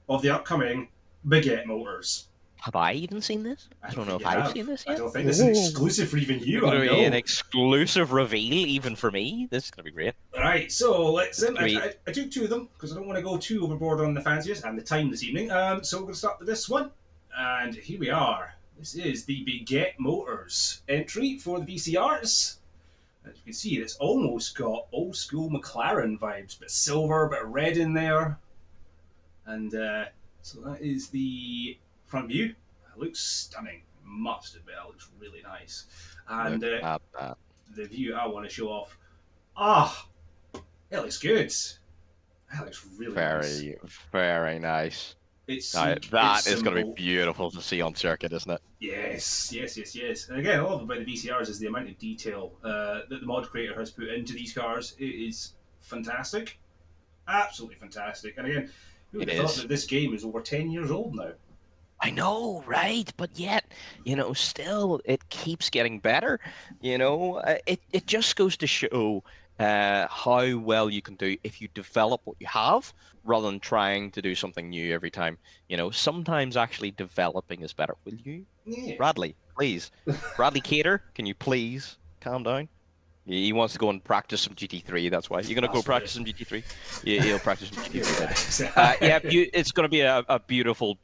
of the upcoming Baguette Motors. Have I even seen this? I don't know if I've seen this yet. I don't think this is exclusive for even you. It's going to be an exclusive reveal even for me. This is going to be great. Right, so let's... I took two of them because I don't want to go too overboard on the fanciest and the time this evening. So we're going to start with this one. And here we are. This is the Baguette Motors entry for the VCRs. As you can see, it's almost got old school McLaren vibes, but silver, but red in there. And so that is the front view. It looks stunning, must admit. It looks really nice. And the view I want to show off. It looks good. That looks really nice. Very nice. That is going to be beautiful to see on circuit, isn't it? Yes. And again, all about the VCRs is the amount of detail that the mod creator has put into these cars. It is fantastic. Absolutely fantastic. And again, who would have thought that this game is over 10 years old now? I know, right? But yet, still, it keeps getting better. It just goes to show how well you can do if you develop what you have rather than trying to do something new every time. Sometimes actually developing is better. Will you? Yeah. Bradley, please. Bradley Cater, can you please calm down? He wants to go and practice some GT3. That's why you're going to go practice some GT3. He'll practice some GT3. It's going to be a beautiful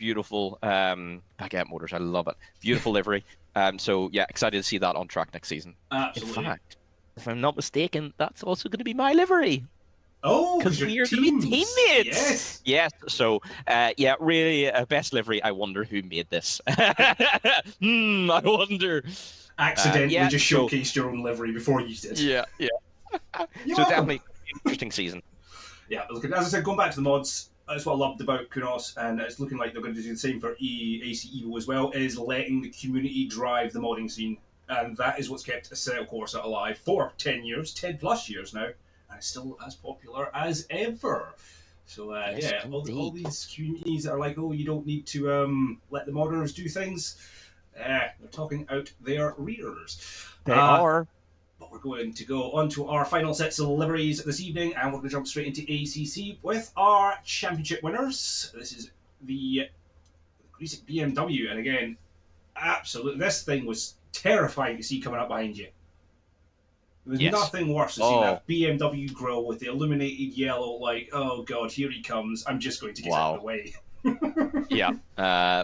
Baguette Motors. I love it. Beautiful livery. Excited to see that on track next season. Absolutely. In fact, if I'm not mistaken, that's also going to be my livery. Oh, because we are going to be teammates. Yes. So, really, best livery. I wonder who made this. I wonder. Accidentally just showcased your own livery before you did. Yeah. So definitely interesting season. Yeah, as I said, going back to the mods, that's what I loved about Kunos, and it's looking like they're going to do the same for AC Evo as well, is letting the community drive the modding scene. And that is what's kept Asetek Corsa alive for 10 years, 10 plus years now, and it's still as popular as ever. So, all these communities that are like, oh, you don't need to let the modders do things. They're talking out their rears. They are. But we're going to go on to our final sets of liveries this evening, and we're going to jump straight into ACC with our championship winners. This is the recent BMW, and again, absolutely, this thing was terrifying to see coming up behind you. There was nothing worse than seeing that BMW grille with the illuminated yellow, like, oh god, here he comes, I'm just going to get out of the way.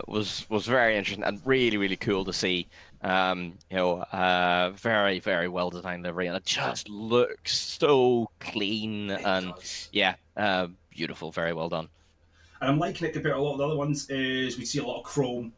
Was very interesting and really, really cool to see. Very, very well designed livery, and it just looks so clean beautiful, very well done. And I'm liking it compared to a lot of the other ones. Is we see a lot of chrome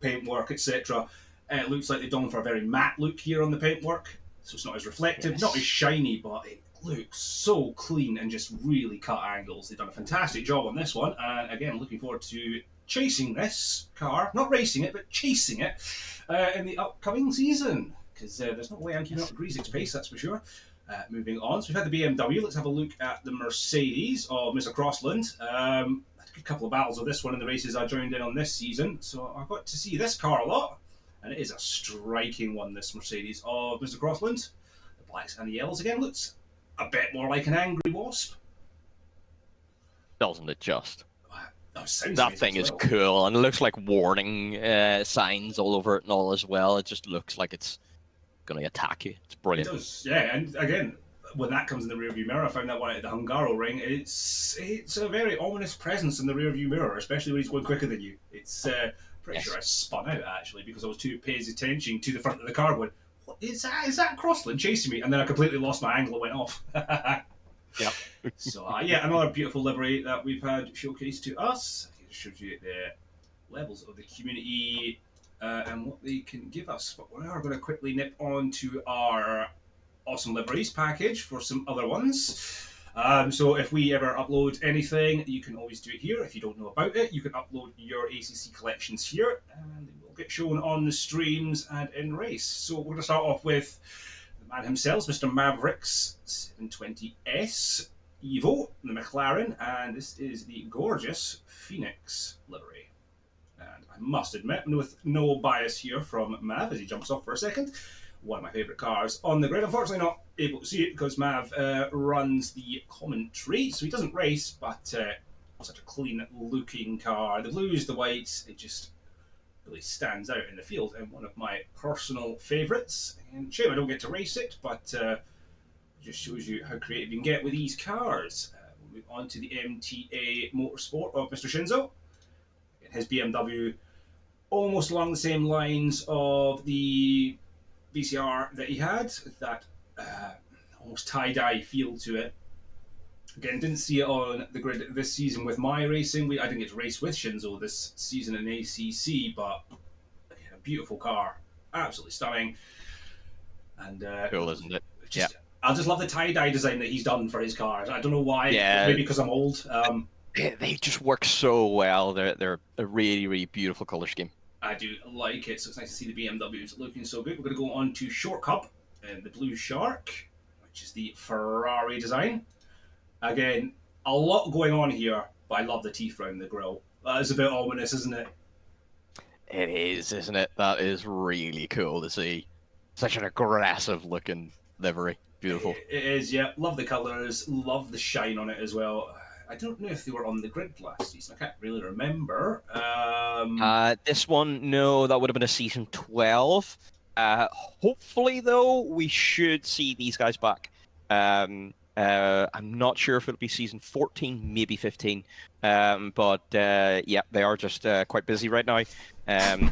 paintwork, etc. It looks like they've gone for a very matte look here on the paintwork, so it's not as reflective, not as shiny, but it looks so clean and just really cut angles. They've done a fantastic job on this one, and again, looking forward to chasing this car, not racing it, but chasing it in the upcoming season, because there's no way I'm keeping up with Grease's pace, that's for sure. Moving on, so we've had the BMW. Let's have a look at the Mercedes of Mr. Crossland. I had a good couple of battles of this one in the races I joined in on this season, so I got to see this car a lot, and it is a striking one, this Mercedes of Mr. Crossland. The blacks and the yellows again looks a bit more like an angry wasp. Doesn't it just? That That thing is cool, and it looks like warning signs all over it and all as well. It just looks like it's going to attack you. It's brilliant. It does, yeah. And again, when that comes in the rearview mirror, I found that one at the Hungaro ring. It's a very ominous presence in the rearview mirror, especially when he's going quicker than you. It's pretty sure I spun out actually because I was too paying attention to the front of the car. Going, what is that? Is that Crossland chasing me? And then I completely lost my angle and went off. Yep. So yeah, another beautiful livery that we've had showcased to us. I can show you the levels of the community and what they can give us. But we are going to quickly nip on to our awesome liveries package for some other ones. So if we ever upload anything, you can always do it here. If you don't know about it, you can upload your ACC collections here, and they will get shown on the streams and in race. So we're going to start off with the man himself, Mr. Mavericks 720S Evo, the McLaren, and this is the gorgeous Phoenix livery. And I must admit, with no bias here from Mav as he jumps off for a second, one of my favourite cars on the grid. Unfortunately, not able to see it because Mav runs the commentary, so he doesn't race, but such a clean looking car. The blues, the whites, it just really stands out in the field, and one of my personal favourites. And shame I don't get to race it, but just shows you how creative you can get with these cars. We'll move on to the MTA Motorsport of Mr. Shinso. His BMW, almost along the same lines of the VCR that he had, that almost tie-dye feel to it. Again, didn't see it on the grid this season with my racing. I didn't get to race with Shinso this season in ACC, but again, a beautiful car, absolutely stunning. And cool, isn't it? Yeah. I just love the tie-dye design that he's done for his cars. I don't know why. Yeah. Maybe because I'm old. They just work so well. They're a really, really beautiful color scheme. I do like it, so it's nice to see the BMWs looking so good. We're going to go on to Short Cup and the Blue Shark, which is the Ferrari design. Again, a lot going on here, but I love the teeth around the grille. That is a bit ominous, isn't it? It is, isn't it? That is really cool to see. Such an aggressive looking livery. Beautiful. It is, yeah. Love the colours, love the shine on it as well. I don't know if they were on the grid last season. I can't really remember. This one, no, that would have been a season 12. Hopefully, though, we should see these guys back. I'm not sure if it'll be season 14, maybe 15. But yeah, they are just quite busy right now.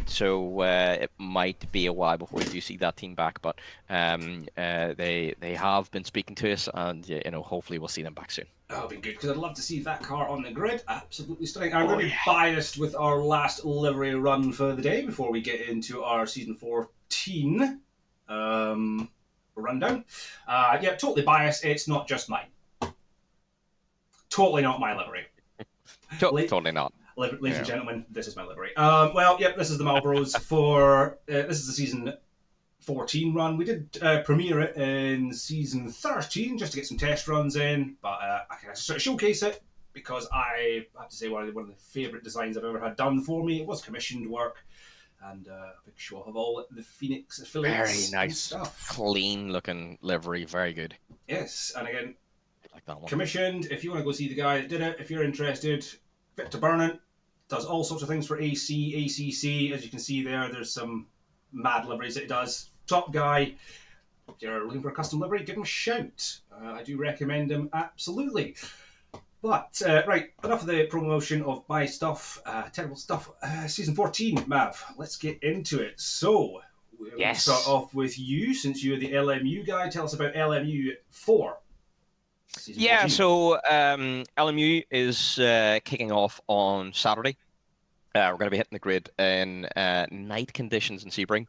So it might be a while before we do see that team back. But they have been speaking to us, and hopefully we'll see them back soon. That'll be good, because I'd love to see that car on the grid. Absolutely stunning. I'm going to be biased with our last livery run for the day before we get into our season 14 rundown. Yeah, totally biased. It's not just mine. Totally not my livery. Totally not. Ladies and gentlemen, this is my livery. Well, yep, this is the Marlboros for... this is the season 14 run. We did premiere it in season 13 just to get some test runs in, but I can sort of showcase it because I have to say one of the favourite designs I've ever had done for me. It was commissioned work, and a big show of all the Phoenix affiliates. Very nice, clean looking livery, very good. Yes, and again, like that one. Commissioned. If you want to go see the guy that did it, if you're interested, fit to burn it. Does all sorts of things for AC, ACC. As you can see there's some mad liveries that it does. Top guy. If you're looking for a custom livery, give him a shout. I do recommend him, absolutely. But, right, enough of the promotion of my stuff, terrible stuff. Season 14, Mav, let's get into it. So, we'll start off with you, since you're the LMU guy. Tell us about LMU 4. Yeah, 14. So LMU is kicking off on Saturday. We're going to be hitting the grid in night conditions in Sebring.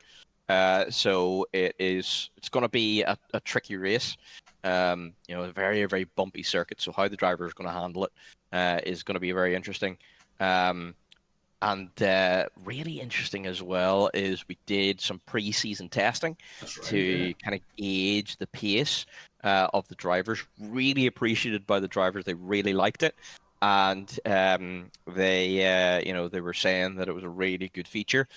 So it's going to be a tricky race. A very, very bumpy circuit. So how the driver is going to handle it is going to be very interesting. And really interesting as well is we did some pre-season testing to kind of gauge the pace of the drivers. Really appreciated by the drivers; they really liked it, and they were saying that it was a really good feature.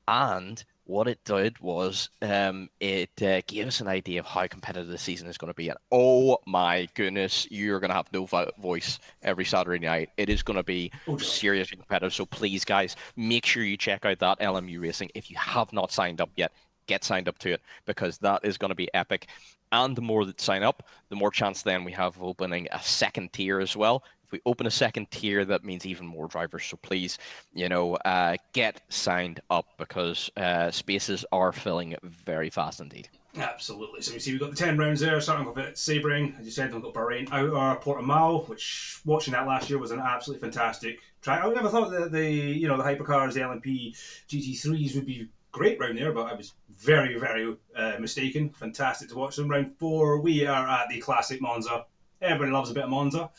And what it did was it gave us an idea of how competitive the season is going to be. And oh my goodness, you're going to have no voice every Saturday night. It is going to be seriously competitive. So please, guys, make sure you check out that LMU Racing. If you have not signed up yet, get signed up to it, because that is going to be epic. And the more that sign up, the more chance then we have of opening a second tier as well. If we open a second tier, that means even more drivers. So please, get signed up, because spaces are filling very fast indeed. Absolutely. So we see we've got the 10 rounds there, starting off at Sebring. As you said, we've got Bahrain, Outer, Portimao, which, watching that last year, was an absolutely fantastic track. I never thought that the hypercars, the LMP GT3s would be great round there, but I was very, very mistaken. Fantastic to watch them. Round 4, we are at the classic Monza. Everybody loves a bit of Monza.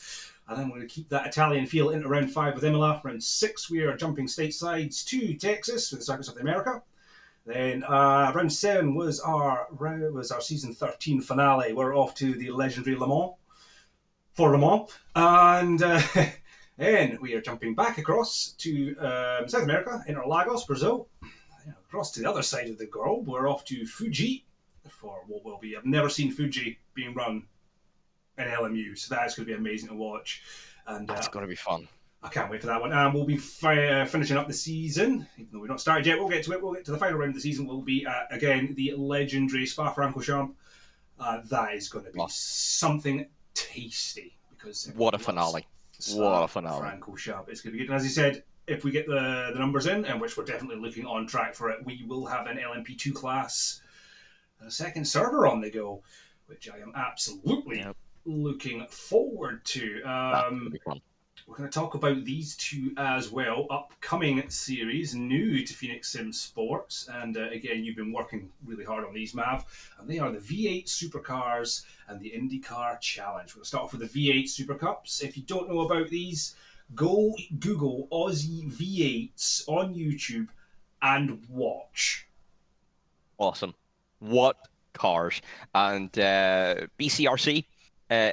And then we're going to keep that Italian feel into round 5 with Imola. Round 6, we are jumping statesides to Texas for the Circuit of America. Then round 7 was our season 13 finale. We're off to the legendary Le Mans, and then we are jumping back across to South America, Interlagos, Brazil. Across to the other side of the globe, we're off to Fuji for what will be. I've never seen Fuji being run in LMU, so that's going to be amazing to watch. And that's going to be fun. I can't wait for that one. And we'll be finishing up the season, even though we've not started yet. We'll get to it. We'll get to the final round of the season. We'll be again the legendary Spa-Francorchamps. That is going to be something tasty, because what a finale! What a finale! Francorchamps. It's going to be good. And as you said, if we get the numbers in, and which we're definitely looking on track for it, we will have an LMP2 class, a second server on the go, which I am absolutely looking forward to. That'll be fun. We're going to talk about these two as well. Upcoming series, new to Phoenix Sim Sports. And again, you've been working really hard on these, Mav. And they are the V8 Supercars and the IndyCar Challenge. We're going to start off with the V8 Super Cups. If you don't know about these, go Google Aussie V8s on YouTube and watch. Awesome. What cars. And BCRC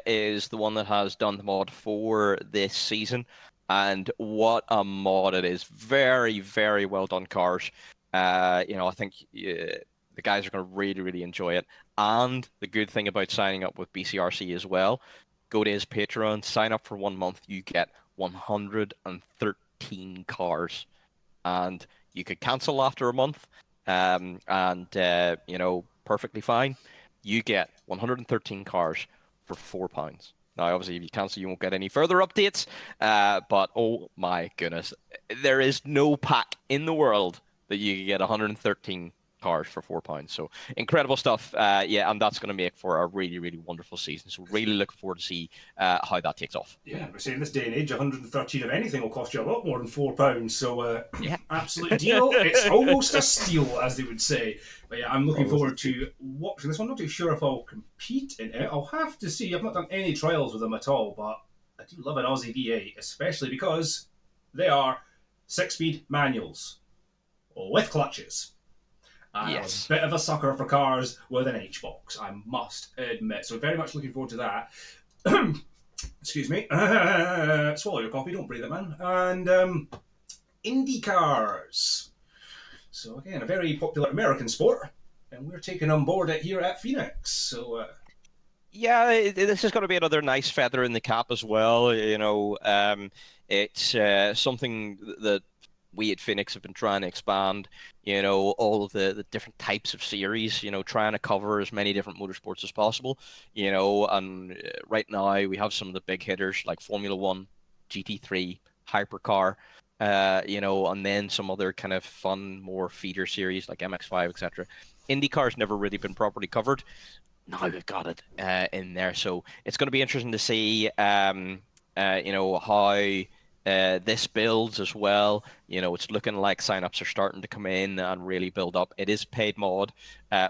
is the one that has done the mod for this season, and what a mod it is. Very, very well done cars. I think the guys are going to really, really enjoy it. And the good thing about signing up with BCRC as well, go to his Patreon, sign up for 1 month, you get 113 cars, and you could cancel after a month, perfectly fine. You get 113 cars for £4. Now, obviously, if you cancel, you won't get any further updates. But oh my goodness, there is no pack in the world that you can get 113 cars for £4. So incredible stuff. And that's going to make for a really, really wonderful season. So really looking forward to see how that takes off. Yeah, we're saying this day and age, 113 of anything will cost you a lot more than £4. So absolute deal. It's almost a steal, as they would say. But yeah, I'm looking forward to watching this one. Not too sure if I'll compete in it. I'll have to see. I've not done any trials with them at all, but I do love an Aussie V8, especially because they are 6-speed manuals with clutches. I'm a bit of a sucker for cars with an H-box, I must admit. So very much looking forward to that. Excuse me. Swallow your coffee, don't breathe it, man. And Indy cars. So again, a very popular American sport, and we're taking on board it here at Phoenix. So this is going to be another nice feather in the cap as well. It's something that we at Phoenix have been trying to expand, all of the different types of series, trying to cover as many different motorsports as possible, and right now we have some of the big hitters like Formula 1, GT3, Hypercar, and then some other kind of fun, more feeder series like MX5, etc. IndyCar's never really been properly covered. Now we've got it in there, so it's going to be interesting to see, how this builds as well. It's looking like signups are starting to come in and really build up. It is paid mod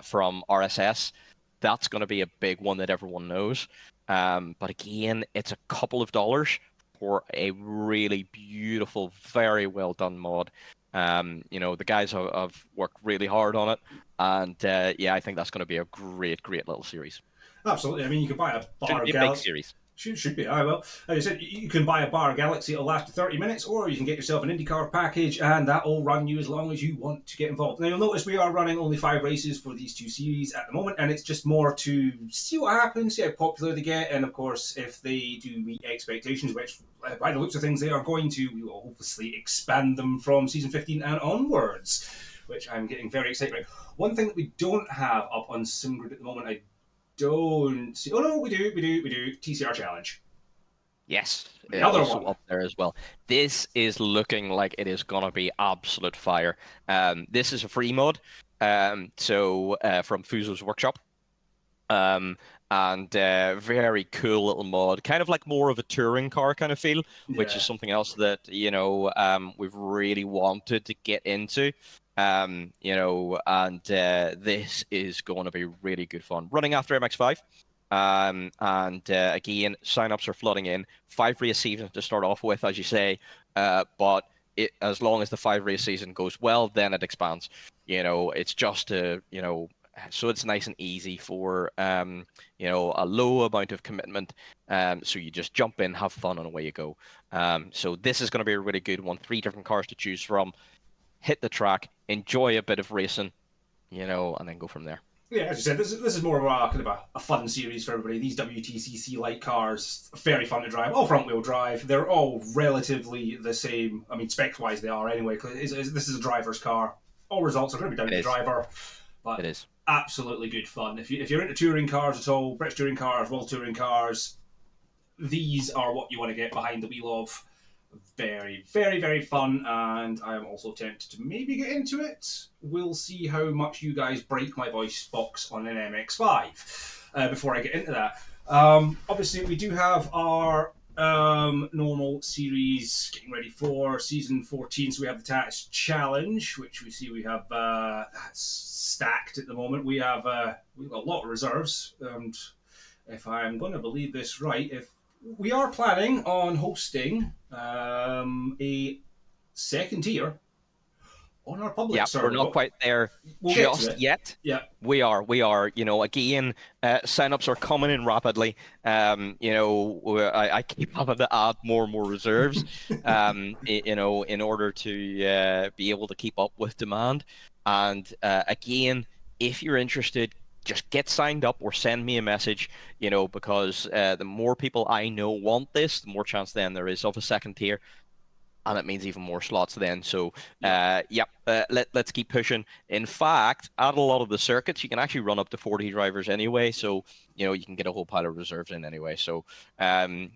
from RSS. that's going to be a big one that everyone knows. But again, it's a couple of dollars for a really beautiful, very well done mod. The guys have worked really hard on it, and yeah, I think that's going to be a great, great little series. Absolutely. I mean, you can buy a Should bar be a big series. Should be. I will. As I said, you can buy a bar Galaxy. It'll last 30 minutes, or you can get yourself an IndyCar package, and that'll run you as long as you want to get involved. Now, you'll notice we are running only 5 races for these 2 series at the moment, and it's just more to see what happens, see how popular they get, and of course, if they do meet expectations, which by the looks of things they are going to, we will obviously expand them from season 15 and onwards, which I'm getting very excited about. One thing that we don't have up on SimGrid at the moment, I don't see. Oh no, we do. TCR Challenge. Yes, the other also one up there as well. This is looking like it is gonna be absolute fire. This is a free mod, so from Fuzo's Workshop, and very cool little mod, kind of like more of a touring car kind of feel, which is something else that we've really wanted to get into. And this is going to be really good fun. Running after MX5. Again, sign-ups are flooding in. 5 race season to start off with, as you say, but as long as the 5 race season goes well, then it expands. It's just so it's nice and easy for a low amount of commitment. So you just jump in, have fun, and away you go. So this is going to be a really good one. 3 different cars to choose from. Hit the track, enjoy a bit of racing, and then go from there. Yeah, as you said, this is more of a kind of a fun series for everybody. These WTCC light cars, very fun to drive, all front wheel drive. They're all relatively the same. I mean, specs wise, they are anyway. This is a driver's car. All results are going to be down to the driver, but it is absolutely good fun. If you're into touring cars at all, British touring cars, world touring cars, these are what you want to get behind the wheel of. Very, very, very fun, and I am also tempted to maybe get into it. We'll see how much you guys break my voice box on an MX5 before I get into that. Obviously, we do have our normal series getting ready for season 14. So we have the Tax Challenge, which we see we have that's stacked at the moment. We've got a lot of reserves, and if I'm going to believe this right, if we are planning on hosting a second tier on our public server. We're not quite there just yet. Yeah, we are. Again, signups are coming in rapidly. I keep having to add more and more reserves, in order to be able to keep up with demand. And again, if you're interested, just get signed up or send me a message, because the more people I know want this, the more chance then there is of a second tier. And it means even more slots then. So, let's keep pushing. In fact, at a lot of the circuits, you can actually run up to 40 drivers anyway. So, you can get a whole pile of reserves in anyway. So, this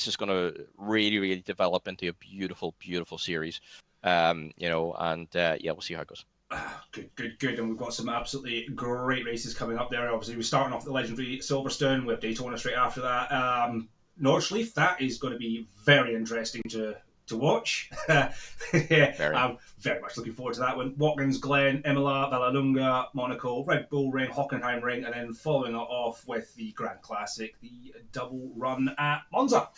is going to really, really develop into a beautiful, beautiful series. We'll see how it goes. Good. And we've got some absolutely great races coming up there. Obviously, we're starting off the legendary Silverstone. We have Daytona straight after that. Nordschleife, that is going to be very interesting to watch. I'm very much looking forward to that one. Watkins Glen, Imola, Vallelunga, Monaco, Red Bull Ring, Hockenheim Ring, and then following it off with the Grand Classic, the double run at Monza.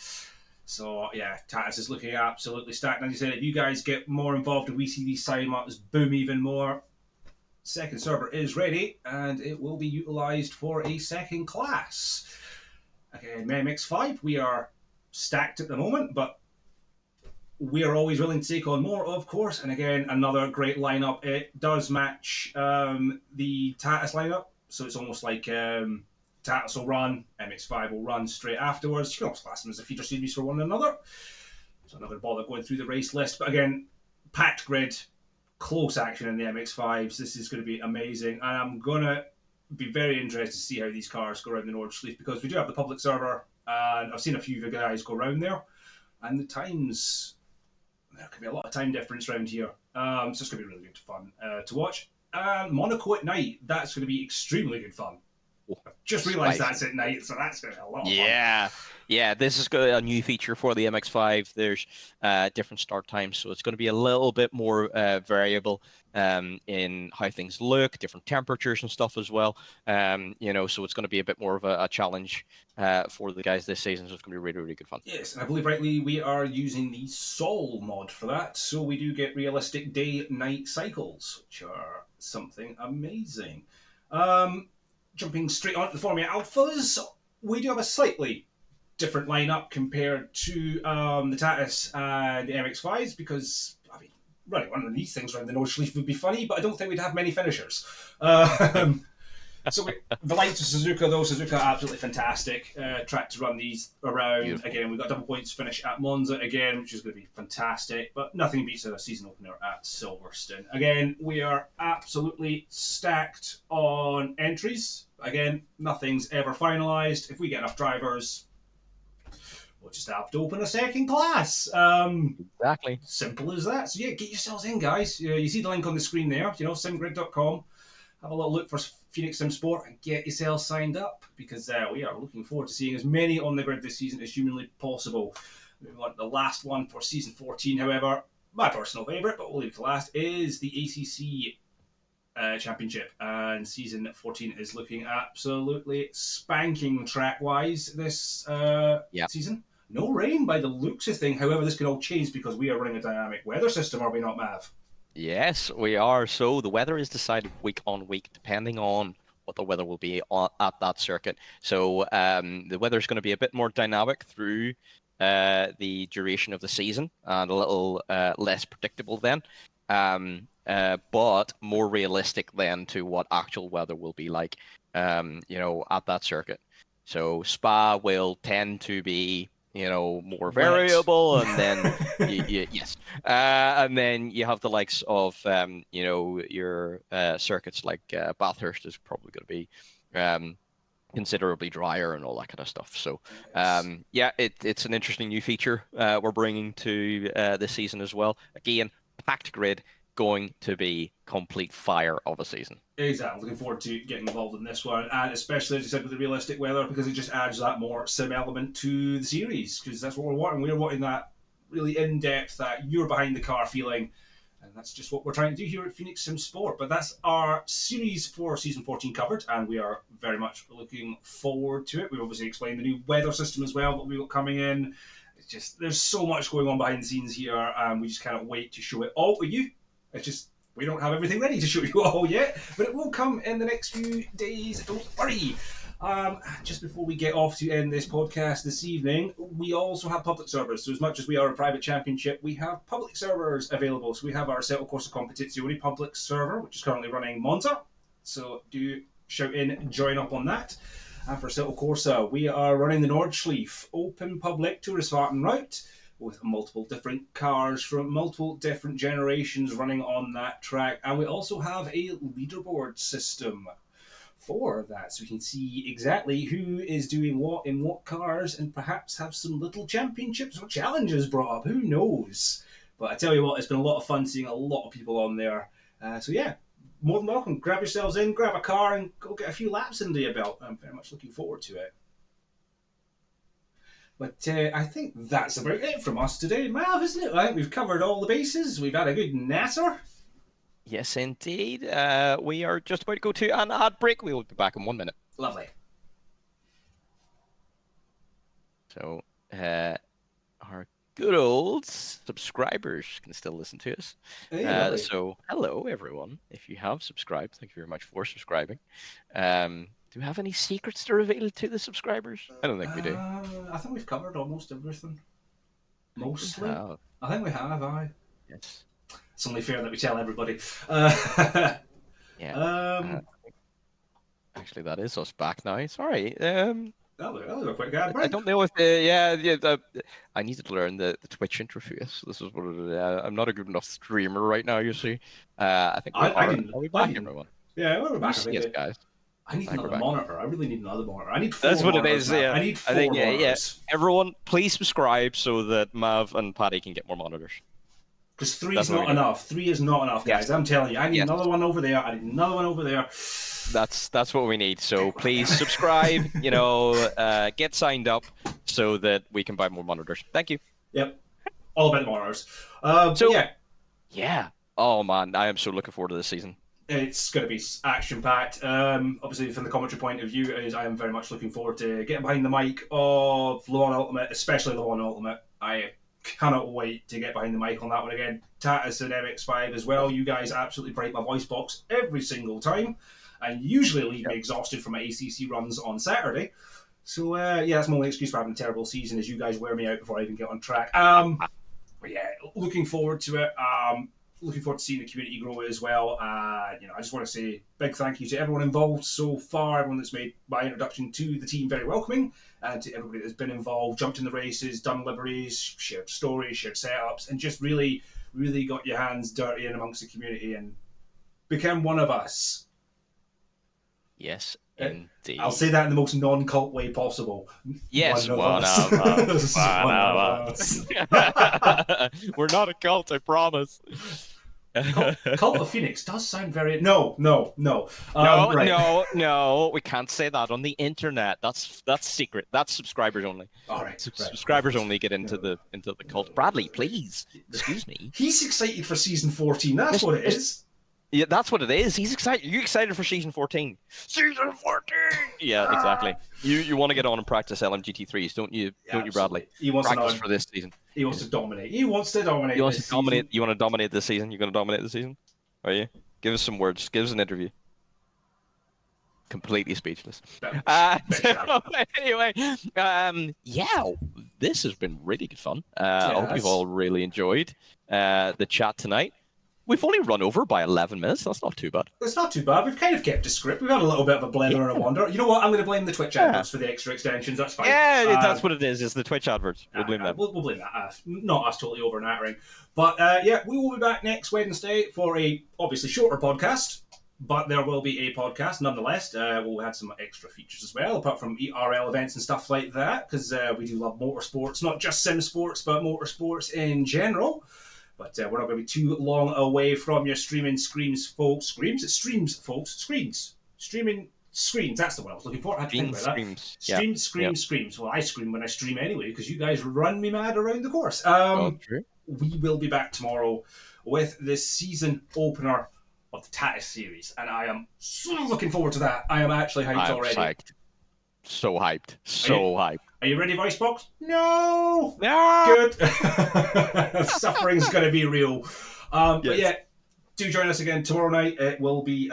So, yeah, Tatus is looking absolutely stacked. And as you said, if you guys get more involved and we see these sign-ups boom even more, second server is ready and it will be utilised for a second class. Again, MX5, we are stacked at the moment, but we are always willing to take on more, of course. And again, another great lineup. It does match the Tatus lineup, so it's almost like Tatus will run, MX5 will run straight afterwards. You can also class them as a feature series for one another. So I'm not going to bother going through the race list. But again, packed grid, close action in the MX5s. This is going to be amazing. And I'm going to be very interested to see how these cars go around the Nordschleife, because we do have the public server, and I've seen a few of the guys go around there. And the times, there could be a lot of time difference around here. So it's going to be really good fun to watch. Monaco at night, that's going to be extremely good fun. Just realised Spicy. that's at night, so that's going to be a lot of fun. Yeah, this is a new feature for the MX-5. There's different start times, so it's going to be a little bit more variable in how things look, different temperatures and stuff as well. So it's going to be a bit more of a challenge for the guys this season, so it's going to be really, really good fun. Yes, and I believe rightly we are using the Sol mod for that, so we do get realistic day-night cycles, which are something amazing. Jumping straight on to the Formula Alphas, we do have a slightly different lineup compared to the Tatus and the MX-5s because, I mean, running one of these things around the Nordschleife would be funny, but I don't think we'd have many finishers. So the lights of Suzuka, though, Suzuka absolutely fantastic track to run these around. Beautiful. Again, we've got double points finish at Monza again, which is going to be fantastic, but nothing beats a season opener at Silverstone. Again, we are absolutely stacked on entries. Again, nothing's ever finalised. If we get enough drivers, we'll just have to open a second class. Exactly. Simple as that. So yeah, get yourselves in, guys. You see the link on the screen there, simgrid.com. Have a little look for Phoenix Sim Sport and get yourself signed up because we are looking forward to seeing as many on the grid this season as humanly possible. We want the last one for season 14, however, my personal favourite, but we'll leave it to last, is the ACC Championship. And season 14 is looking absolutely spanking track-wise this season. No rain by the looks of things. However, this can all change because we are running a dynamic weather system, are we not, Mav? Yes, we are. So the weather is decided week on week, depending on what the weather will be at that circuit. So the weather is going to be a bit more dynamic through the duration of the season and a little less predictable then, but more realistic then to what actual weather will be like, at that circuit. So Spa will tend to be more variable, and then yes, and then you have the likes of your circuits like Bathurst is probably going to be considerably drier and all that kind of stuff. So it's an interesting new feature we're bringing to this season as well. Again, packed grid, going to be complete fire of a season. Exactly. Looking forward to getting involved in this one, and especially, as you said, with the realistic weather, because it just adds that more sim element to the series, because that's what we're wanting. We're wanting that really in-depth, that you're behind the car feeling, and that's just what we're trying to do here at Phoenix Sim Sport. But that's our series for season 14 covered, and we are very much looking forward to it. We've obviously explained the new weather system as well that we've got coming in. It's just, there's so much going on behind the scenes here, and we just cannot wait to show it all to you. It's just, we don't have everything ready to show you all yet, but it will come in the next few days, don't worry. Just before we get off to end this podcast this evening, we also have public servers. So as much as we are a private championship, we have public servers available. So we have our Assetto Corsa Competizione public server, which is currently running Monza. So do shout in, join up on that. And for Assetto Corsa, we are running the Nordschleife Open Public Touristfahrten route, with multiple different cars from multiple different generations running on that track. And we also have a leaderboard system for that, so we can see exactly who is doing what in what cars, and perhaps have some little championships or challenges brought up. Who knows? But I tell you what, it's been a lot of fun seeing a lot of people on there. So yeah, more than welcome. Grab yourselves in, grab a car, and go get a few laps under your belt. I'm very much looking forward to it. But I think that's about it from us today, Mav, isn't it? I think we've covered all the bases. We've had a good natter. Yes, indeed. We are just about to go to an ad break. We will be back in 1 minute. Lovely. So, our good old subscribers can still listen to us. Hey, so, hello, everyone. If you have subscribed, thank you very much for subscribing. Do we have any secrets to reveal to the subscribers? I don't think we do. I think we've covered almost everything. Mostly. I think we have, aye. Yes. It's only fair that we tell everybody. Actually, that is us back now. Sorry. That was a quick ad break. I don't know if I needed to learn the Twitch interface. This is what it is. I'm not a good enough streamer right now, you see. I think are we back, everyone? Yeah, we're back. Yes, guys. I need another monitor. I really need another monitor. I need 4 That's what monitors. it is, yeah. I need 4 monitors. Everyone, please subscribe so that Mav and Paddy can get more monitors. Because 3 That's is what we not need. enough. 3 is not enough, guys. Yes. I'm telling you. I need Yes. another one over there. I need another one over there. That's what we need. So please subscribe. Get signed up so that we can buy more monitors. Thank you. Yep. All about the monitors. So but yeah. Oh man, I am so looking forward to this season. it's going to be action-packed. Obviously, from the commentary point of view, I am very much looking forward to getting behind the mic of Le Mans Ultimate, especially Le Mans Ultimate. I cannot wait to get behind the mic on that one again. Tatus and MX5 as well. You guys absolutely break my voice box every single time, and usually leave me exhausted from my ACC runs on Saturday. So that's my only excuse for having a terrible season, is you guys wear me out before I even get on track. But yeah, looking forward to it. Looking forward to seeing the community grow as well. I just want to say big thank you to everyone involved so far, everyone that's made my introduction to the team very welcoming, and to everybody that's been involved, jumped in the races, done liveries, shared stories, shared setups, and just really, really got your hands dirty in amongst the community and become one of us. Yes, indeed. I'll say that in the most non-cult way possible. Yes, one of us. One of us. We're not a cult, I promise. Cult of Phoenix does sound very... No. No, Right. no, we can't say that on the internet. That's secret. That's subscribers only. All right. Subscribers only get into the cult. Bradley, please. Excuse me. He's excited for season 14. That's what it is. Yeah, that's what it is. He's excited. You excited for season 14? Season 14. Yeah, exactly. You want to get on and practice LMGT3s, don't you? Yeah, don't you, Bradley? He wants practice to for this season. He wants to dominate. He wants to dominate. You want to dominate. You want to dominate this season. You're going to dominate this season. Are you? Give us some words. Give us an interview. Completely speechless. Anyway, this has been really good fun. I hope you've all really enjoyed the chat tonight. We've only run over by 11 minutes. That's not too bad. It's not too bad. We've kind of kept a script. We've had a little bit of a blender and a wonder. You know what? I'm going to blame the Twitch adverts for the extra extensions. That's fine. Yeah, that's what it is. It's the Twitch adverts. We'll blame them. We'll blame that. Not us totally over nattering. But we will be back next Wednesday for a obviously shorter podcast. But there will be a podcast nonetheless. We'll have some extra features as well, apart from ERL events and stuff like that, because we do love motorsports, not just sim sports, but motorsports in general. But we're not going to be too long away from your streaming screams, folks. Screams? It's streams, folks. Screens. Streaming screens. That's the one I was looking for. I had to think about that. Screams. Well, I scream when I stream anyway, because you guys run me mad around the course. True. We will be back tomorrow with the season opener of the Tatus series, and I am so looking forward to that. I am actually hyped already. Psyched. So hyped. So hyped. Are you ready, voice box? No. No. Good. Suffering's going to be real. Yes. But yeah, do join us again tomorrow night. It will be 6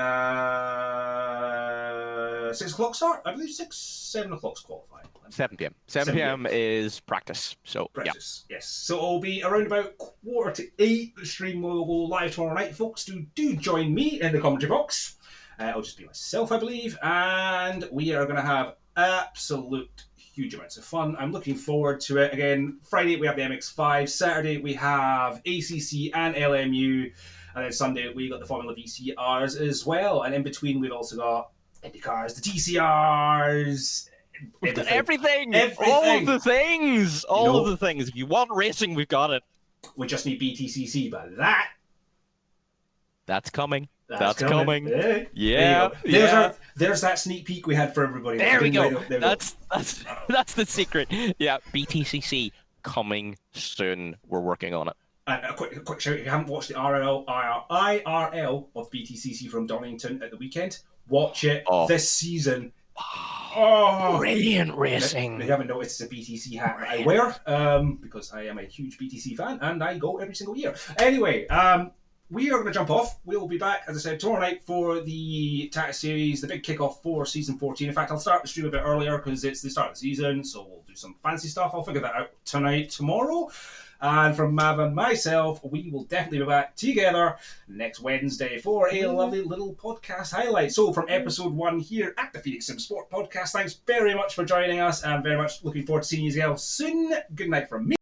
o'clock start. I believe 7 o'clock's qualifying. 7 p.m. 7 p.m. is practice. So practice, yes. So it'll be around about 7:45. The stream will go live tomorrow night, folks. Do join me in the commentary box. It'll just be myself, I believe, and we are going to have absolute huge amounts of fun. I'm looking forward to it. Again, Friday we have the MX5, Saturday we have ACC and LMU, and then Sunday we got the Formula VCRs as well. And in between we've also got IndyCars, the TCRs, everything. All of the things. All of the things. If you want racing, we've got it. We just need BTCC, but that's coming. That's coming. Yeah. There's that sneak peek we had for everybody. There we go. That's the secret. Yeah, BTCC coming soon. We're working on it. A quick shout, if you haven't watched the IRL of BTCC from Donington at the weekend, watch it this season. Brilliant racing. If you haven't noticed, it's a BTC hat I wear because I am a huge BTC fan and I go every single year. Anyway, we are going to jump off. We will be back, as I said, tomorrow night for the Tatus series, the big kickoff for season 14. In fact, I'll start the stream a bit earlier because it's the start of the season, so we'll do some fancy stuff. I'll figure that out tomorrow. And from Mav and myself, we will definitely be back together next Wednesday for a lovely little podcast highlight. So from episode 1 here at the Phoenix Sim Sport Podcast, thanks very much for joining us and very much looking forward to seeing you all soon. Good night from me.